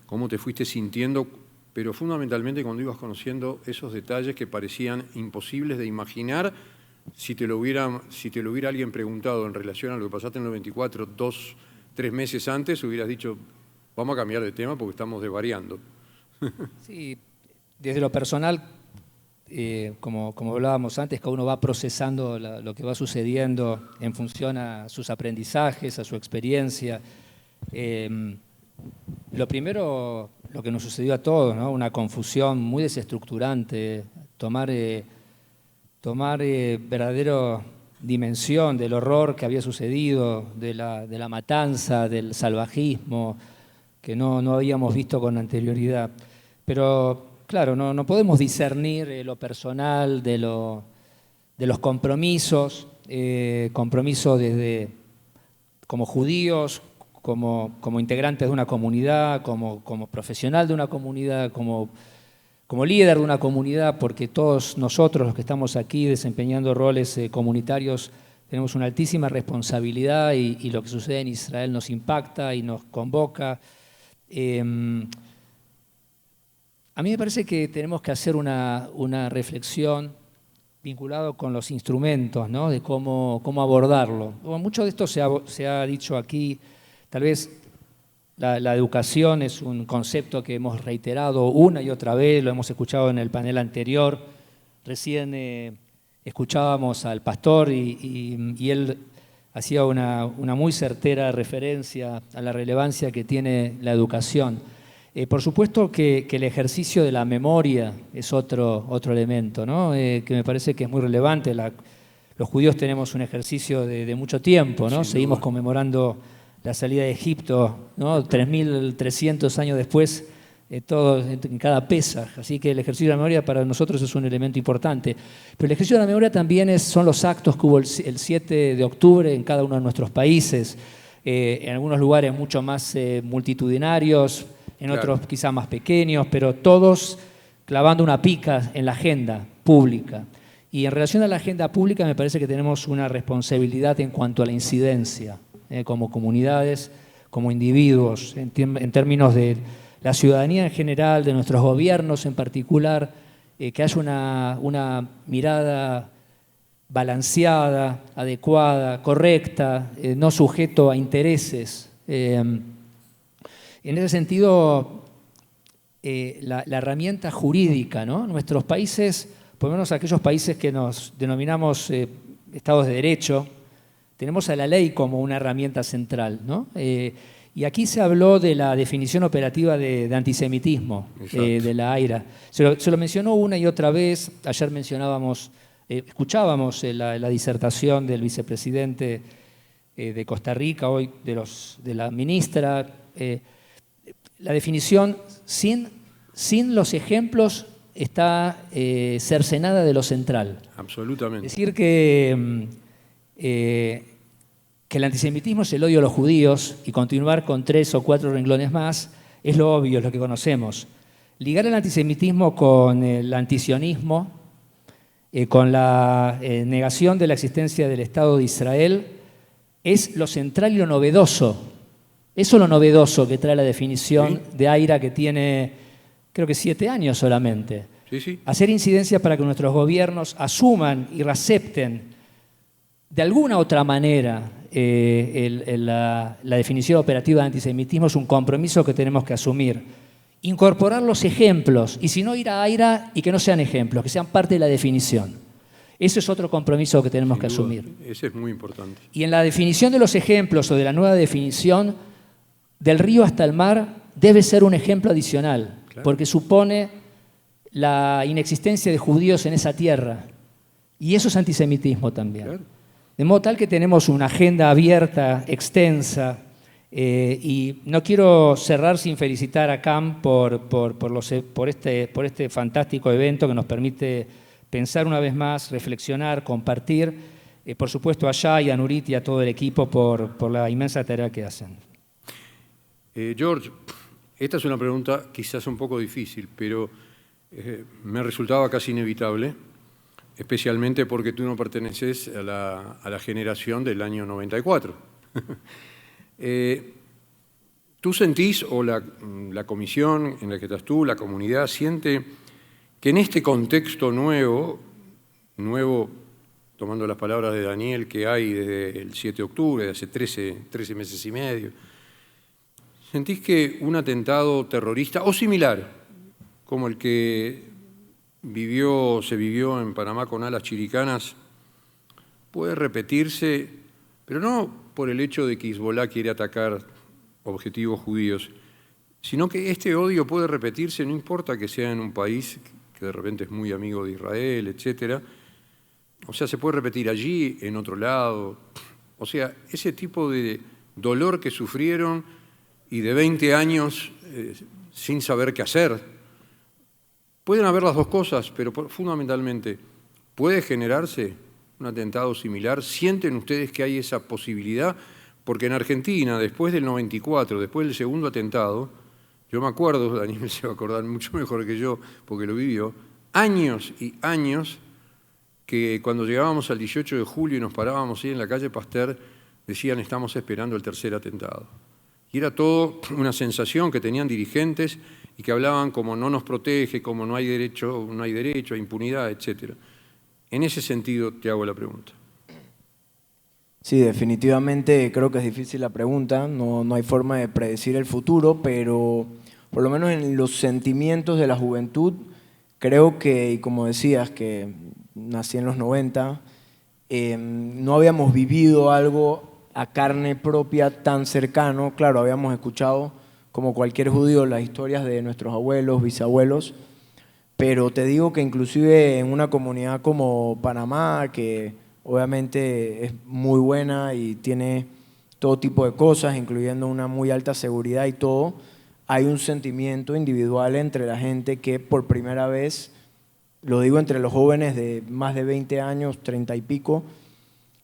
¿cómo te fuiste sintiendo? Pero fundamentalmente cuando ibas conociendo esos detalles que parecían imposibles de imaginar, si te lo hubiera alguien preguntado en relación a lo que pasaste en el 94, 2-3 meses antes, hubieras dicho, vamos a cambiar de tema porque estamos desvariando. Sí, desde lo personal, como hablábamos antes, cada uno va procesando lo que va sucediendo en función a sus aprendizajes, a su experiencia. Lo primero, lo que nos sucedió a todos, ¿no?, una confusión muy desestructurante, tomar verdadera dimensión del horror que había sucedido, de la matanza, del salvajismo que no habíamos visto con anterioridad. Pero claro, no podemos discernir lo personal de los compromisos, compromisos desde como judíos, como integrantes de una comunidad, como profesional de una comunidad, como líder de una comunidad, porque todos nosotros los que estamos aquí desempeñando roles comunitarios tenemos una altísima responsabilidad y lo que sucede en Israel nos impacta y nos convoca. A mí me parece que tenemos que hacer una reflexión vinculado con los instrumentos, ¿no?, de cómo abordarlo. Mucho de esto se ha dicho aquí, tal vez La educación es un concepto que hemos reiterado una y otra vez, lo hemos escuchado en el panel anterior. Recién escuchábamos al pastor y él hacía una muy certera referencia a la relevancia que tiene la educación. Por supuesto que el ejercicio de la memoria es otro elemento, ¿no? Que me parece que es muy relevante. Los judíos tenemos un ejercicio de mucho tiempo, ¿no? Seguimos conmemorando la salida de Egipto, ¿no? 3.300 años después, todo en cada Pesaj. Así que el ejercicio de la memoria para nosotros es un elemento importante. Pero el ejercicio de la memoria también son los actos que hubo el 7 de octubre en cada uno de nuestros países, en algunos lugares mucho más multitudinarios, en otros quizá más pequeños, pero todos clavando una pica en la agenda pública. Y en relación a la agenda pública me parece que tenemos una responsabilidad en cuanto a la incidencia, como comunidades, como individuos, en términos de la ciudadanía en general, de nuestros gobiernos en particular, que haya una mirada balanceada, adecuada, correcta, no sujeto a intereses. En ese sentido, la herramienta jurídica, ¿no? Nuestros países, por lo menos aquellos países que nos denominamos estados de derecho, tenemos a la ley como una herramienta central, ¿no? Y aquí se habló de la definición operativa de antisemitismo, de la AIRA. Se lo mencionó una y otra vez. Ayer escuchábamos la disertación del vicepresidente de Costa Rica, hoy de la ministra. La definición sin los ejemplos está cercenada de lo central. Absolutamente. Es decir que el antisemitismo es el odio a los judíos, y continuar con 3 o 4 renglones más es lo obvio, es lo que conocemos. Ligar el antisemitismo con el antisionismo, con la negación de la existencia del Estado de Israel, es lo central y lo novedoso. Eso es lo novedoso que trae la definición de AIRA, que tiene, creo que 7 años solamente. Sí. Hacer incidencia para que nuestros gobiernos asuman y recepten de alguna otra manera la definición operativa de antisemitismo es un compromiso que tenemos que asumir. Incorporar los ejemplos, y si no ir a AIRA y que no sean ejemplos, que sean parte de la definición. Ese es otro compromiso que tenemos que asumir. Ese es muy importante. Y en la definición de los ejemplos o de la nueva definición, del río hasta el mar debe ser un ejemplo adicional, porque supone la inexistencia de judíos en esa tierra. Y eso es antisemitismo también. Claro. De modo tal que tenemos una agenda abierta, extensa, y no quiero cerrar sin felicitar a CAM por este fantástico evento que nos permite pensar una vez más, reflexionar, compartir. Por supuesto a Shai, a Nurit y a todo el equipo por la inmensa tarea que hacen. George, esta es una pregunta quizás un poco difícil, pero me resultaba casi inevitable, especialmente porque tú no perteneces a la generación del año 94. ¿Tú sentís, o la comisión en la que estás tú, la comunidad, siente que en este contexto nuevo, tomando las palabras de Daniel, que hay desde el 7 de octubre, de hace 13 meses y medio, sentís que un atentado terrorista o similar, como el que se vivió en Panamá con alas chiricanas, puede repetirse, pero no por el hecho de que Hezbollah quiere atacar objetivos judíos, sino que este odio puede repetirse, no importa que sea en un país que de repente es muy amigo de Israel, etc. O sea, se puede repetir allí, en otro lado. O sea, ese tipo de dolor que sufrieron y de 20 años sin saber qué hacer. Pueden haber las dos cosas, pero fundamentalmente, ¿puede generarse un atentado similar? ¿Sienten ustedes que hay esa posibilidad? Porque en Argentina, después del 94, después del segundo atentado, yo me acuerdo, Daniel se va a acordar mucho mejor que yo, porque lo vivió, años y años que cuando llegábamos al 18 de julio y nos parábamos ahí en la calle Pasteur, decían, estamos esperando el tercer atentado. Y era todo una sensación que tenían dirigentes y que hablaban como no nos protege, como no hay derecho a impunidad, etc. En ese sentido te hago la pregunta. Sí, definitivamente creo que es difícil la pregunta, no hay forma de predecir el futuro, pero por lo menos en los sentimientos de la juventud, creo que, y como decías, que nací en los 90, no habíamos vivido algo a carne propia tan cercano. Claro, habíamos escuchado, como cualquier judío, las historias de nuestros abuelos, bisabuelos, pero te digo que inclusive en una comunidad como Panamá, que obviamente es muy buena y tiene todo tipo de cosas, incluyendo una muy alta seguridad y todo, hay un sentimiento individual entre la gente que por primera vez, lo digo entre los jóvenes de más de 20 años, 30 y pico,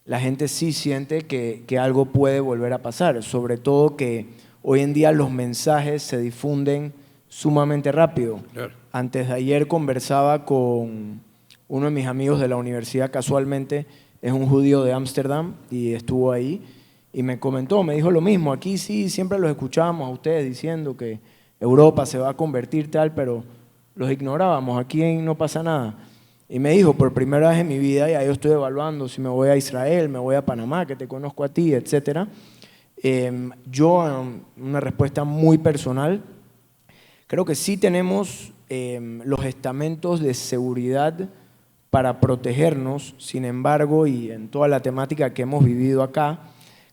la gente sí siente que algo puede volver a pasar, sobre todo que hoy en día los mensajes se difunden sumamente rápido. Claro. Antes de ayer conversaba con uno de mis amigos de la universidad, casualmente, es un judío de Ámsterdam y estuvo ahí y me comentó, me dijo lo mismo, aquí sí siempre los escuchábamos a ustedes diciendo que Europa se va a convertir tal, pero los ignorábamos, aquí no pasa nada. Y me dijo, por primera vez en mi vida, ya yo estoy evaluando si me voy a Israel, me voy a Panamá, que te conozco a ti, etc. Yo, una respuesta muy personal, creo que sí tenemos los estamentos de seguridad para protegernos, sin embargo, y en toda la temática que hemos vivido acá,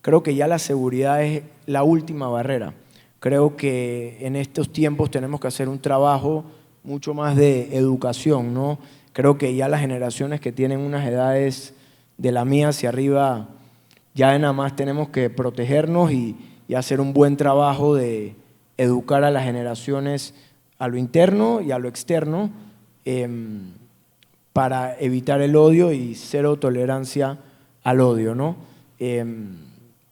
creo que ya la seguridad es la última barrera. Creo que en estos tiempos tenemos que hacer un trabajo mucho más de educación, ¿no? Creo que ya las generaciones que tienen unas edades de la mía hacia arriba, ya nada más tenemos que protegernos y hacer un buen trabajo de educar a las generaciones a lo interno y a lo externo, para evitar el odio y cero tolerancia al odio, ¿no?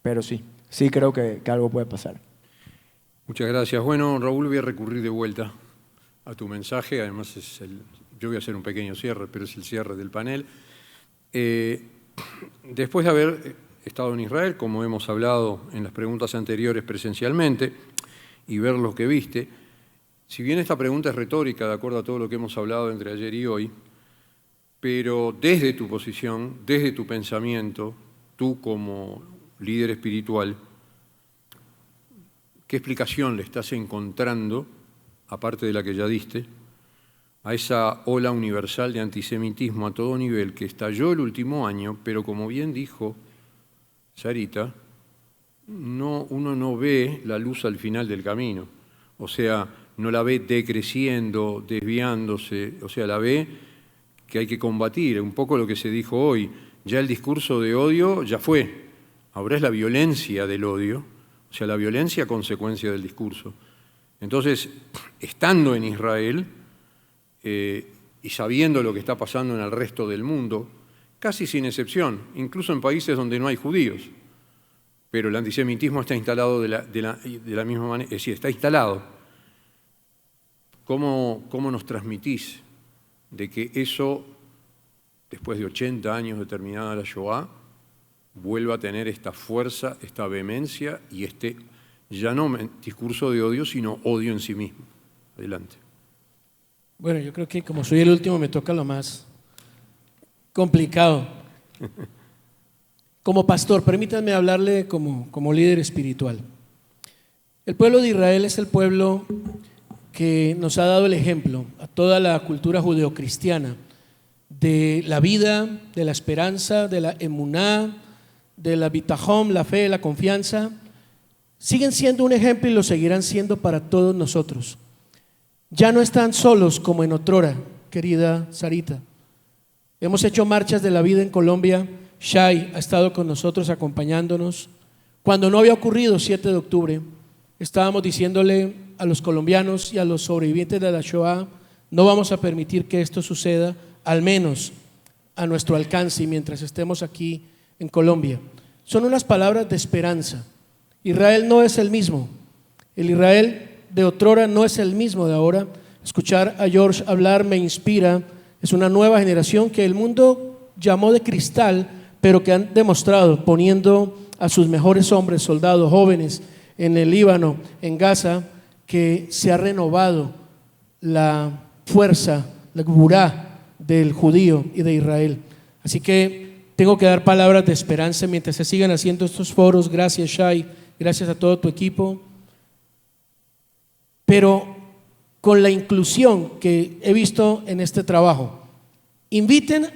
Pero sí creo que algo puede pasar. Muchas gracias. Bueno, Raúl, voy a recurrir de vuelta a tu mensaje. Además, yo voy a hacer un pequeño cierre, pero es el cierre del panel. Después de haber estado en Israel, como hemos hablado en las preguntas anteriores presencialmente, y ver lo que viste, si bien esta pregunta es retórica, de acuerdo a todo lo que hemos hablado entre ayer y hoy, pero desde tu posición, desde tu pensamiento, tú como líder espiritual, ¿qué explicación le estás encontrando, aparte de la que ya diste, a esa ola universal de antisemitismo a todo nivel que estalló el último año, pero como bien dijo Sarita, uno no ve la luz al final del camino? O sea, no la ve decreciendo, desviándose, o sea, la ve que hay que combatir, un poco lo que se dijo hoy. Ya el discurso de odio ya fue, ahora es la violencia del odio, o sea, la violencia a consecuencia del discurso. Entonces, estando en Israel y sabiendo lo que está pasando en el resto del mundo, casi sin excepción, incluso en países donde no hay judíos, pero el antisemitismo está instalado de la misma manera, es decir, está instalado. ¿Cómo nos transmitís de que eso, después de 80 años de terminada la Shoah, vuelva a tener esta fuerza, esta vehemencia y ya no discurso de odio, sino odio en sí mismo? Adelante. Bueno, yo creo que como soy el último me toca lo más complicado. Como pastor, permítanme hablarle como líder espiritual. El pueblo de Israel es el pueblo que nos ha dado el ejemplo a toda la cultura judeocristiana de la vida, de la esperanza, de la emuná, de la bitajom, la fe, la confianza. Siguen siendo un ejemplo y lo seguirán siendo para todos nosotros. Ya no están solos como en otrora, querida Sarita. Hemos hecho marchas de la vida en Colombia. Shai ha estado con nosotros acompañándonos. Cuando no había ocurrido 7 de octubre, estábamos diciéndole a los colombianos y a los sobrevivientes de la Shoah, no vamos a permitir que esto suceda, al menos a nuestro alcance y mientras estemos aquí en Colombia. Son unas palabras de esperanza. Israel no es el mismo. El Israel de otrora no es el mismo de ahora. Escuchar a George hablar me inspira. Es una nueva generación que el mundo llamó de cristal, pero que han demostrado, poniendo a sus mejores hombres, soldados jóvenes en el Líbano, en Gaza, que se ha renovado la fuerza, la gburá del judío y de Israel. Así que tengo que dar palabras de esperanza mientras se sigan haciendo estos foros. Gracias, Shai, gracias a todo tu equipo. Pero con la inclusión que he visto en este trabajo, inviten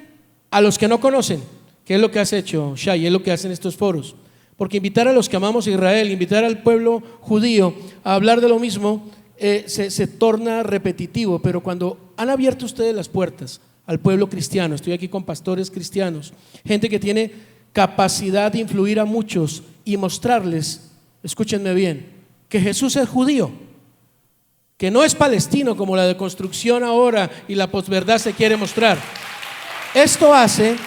a los que no conocen, que es lo que has hecho, Shai, es lo que hacen estos foros. Porque invitar a los que amamos a Israel, invitar al pueblo judío a hablar de lo mismo, se torna repetitivo. Pero cuando han abierto ustedes las puertas al pueblo cristiano, estoy aquí con pastores cristianos, gente que tiene capacidad de influir a muchos y mostrarles, escúchenme bien, que Jesús es judío, que no es palestino como la deconstrucción ahora y la posverdad se quiere mostrar. Esto hace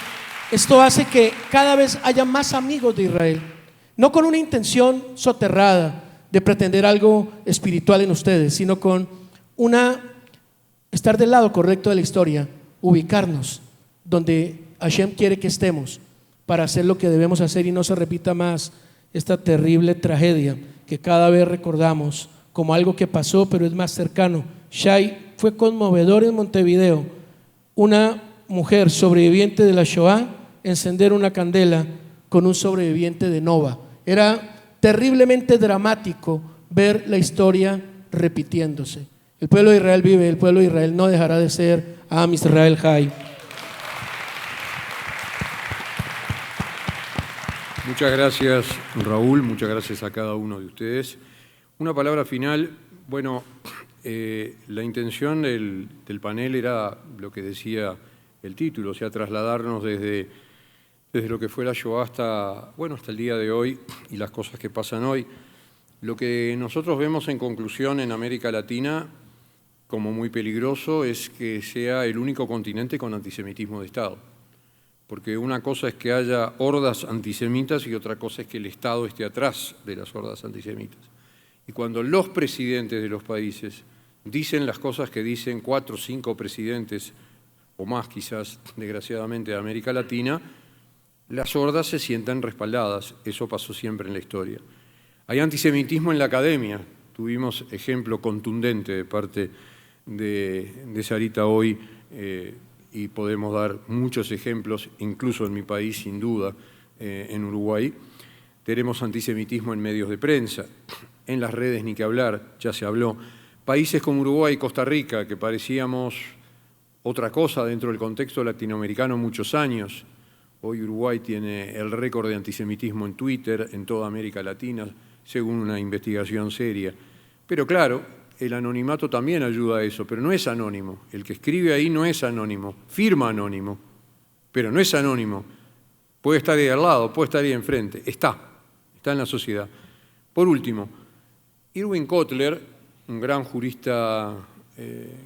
que cada vez haya más amigos de Israel, no con una intención soterrada de pretender algo espiritual en ustedes, sino con estar del lado correcto de la historia, ubicarnos donde Hashem quiere que estemos para hacer lo que debemos hacer y no se repita más esta terrible tragedia que cada vez recordamos como algo que pasó, pero es más cercano. Shai, fue conmovedor en Montevideo, una mujer sobreviviente de la Shoah encender una candela con un sobreviviente de Nova. Era terriblemente dramático ver la historia repitiéndose. El pueblo de Israel vive, el pueblo de Israel no dejará de ser. Am Israel Jai. Muchas gracias, Raúl, muchas gracias a cada uno de ustedes. Una palabra final. Bueno, la intención del panel era lo que decía el título, o sea, trasladarnos desde lo que fue la Shoah hasta el día de hoy y las cosas que pasan hoy. Lo que nosotros vemos en conclusión en América Latina como muy peligroso es que sea el único continente con antisemitismo de Estado. Porque una cosa es que haya hordas antisemitas y otra cosa es que el Estado esté atrás de las hordas antisemitas. Y cuando los presidentes de los países dicen las cosas que dicen 4 o 5 presidentes, o más quizás, desgraciadamente, de América Latina, las hordas se sientan respaldadas. Eso pasó siempre en la historia. Hay antisemitismo en la academia. Tuvimos ejemplo contundente de parte de Sarita hoy, y podemos dar muchos ejemplos, incluso en mi país, sin duda, en Uruguay. Tenemos antisemitismo en medios de prensa, en las redes ni que hablar, ya se habló. Países como Uruguay y Costa Rica, que parecíamos otra cosa dentro del contexto latinoamericano muchos años. Hoy Uruguay tiene el récord de antisemitismo en Twitter en toda América Latina, según una investigación seria. Pero claro, el anonimato también ayuda a eso, pero no es anónimo. El que escribe ahí no es anónimo, firma anónimo, pero no es anónimo. Puede estar ahí al lado, puede estar ahí enfrente, está en la sociedad. Por último, Irwin Kotler, un gran jurista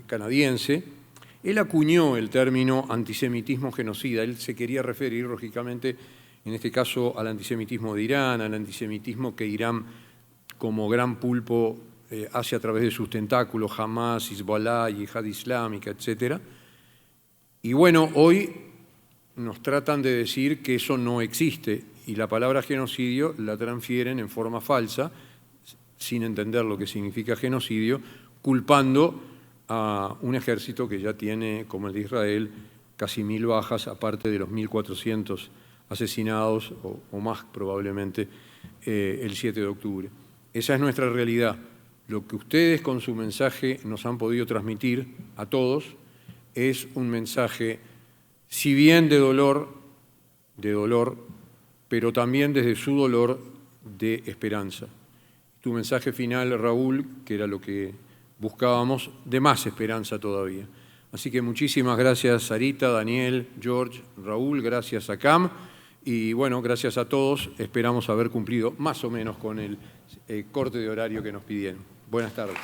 canadiense, él acuñó el término antisemitismo genocida. Él se quería referir, lógicamente, en este caso al antisemitismo de Irán, al antisemitismo que Irán, como gran pulpo, hace a través de sus tentáculos, Hamas, Hezbollah, Yihad Islámica, etc. Y bueno, hoy nos tratan de decir que eso no existe y la palabra genocidio la transfieren en forma falsa, sin entender lo que significa genocidio, culpando a un ejército que ya tiene, como el de Israel, casi 1000 bajas, aparte de los 1400 asesinados, o más probablemente, el 7 de octubre. Esa es nuestra realidad. Lo que ustedes con su mensaje nos han podido transmitir a todos es un mensaje, si bien de dolor, pero también desde su dolor de esperanza. Tu mensaje final, Raúl, que era lo que buscábamos, de más esperanza todavía. Así que muchísimas gracias, Sarita, Daniel, George, Raúl, gracias a Cam. Y bueno, gracias a todos. Esperamos haber cumplido más o menos con el corte de horario que nos pidieron. Buenas tardes.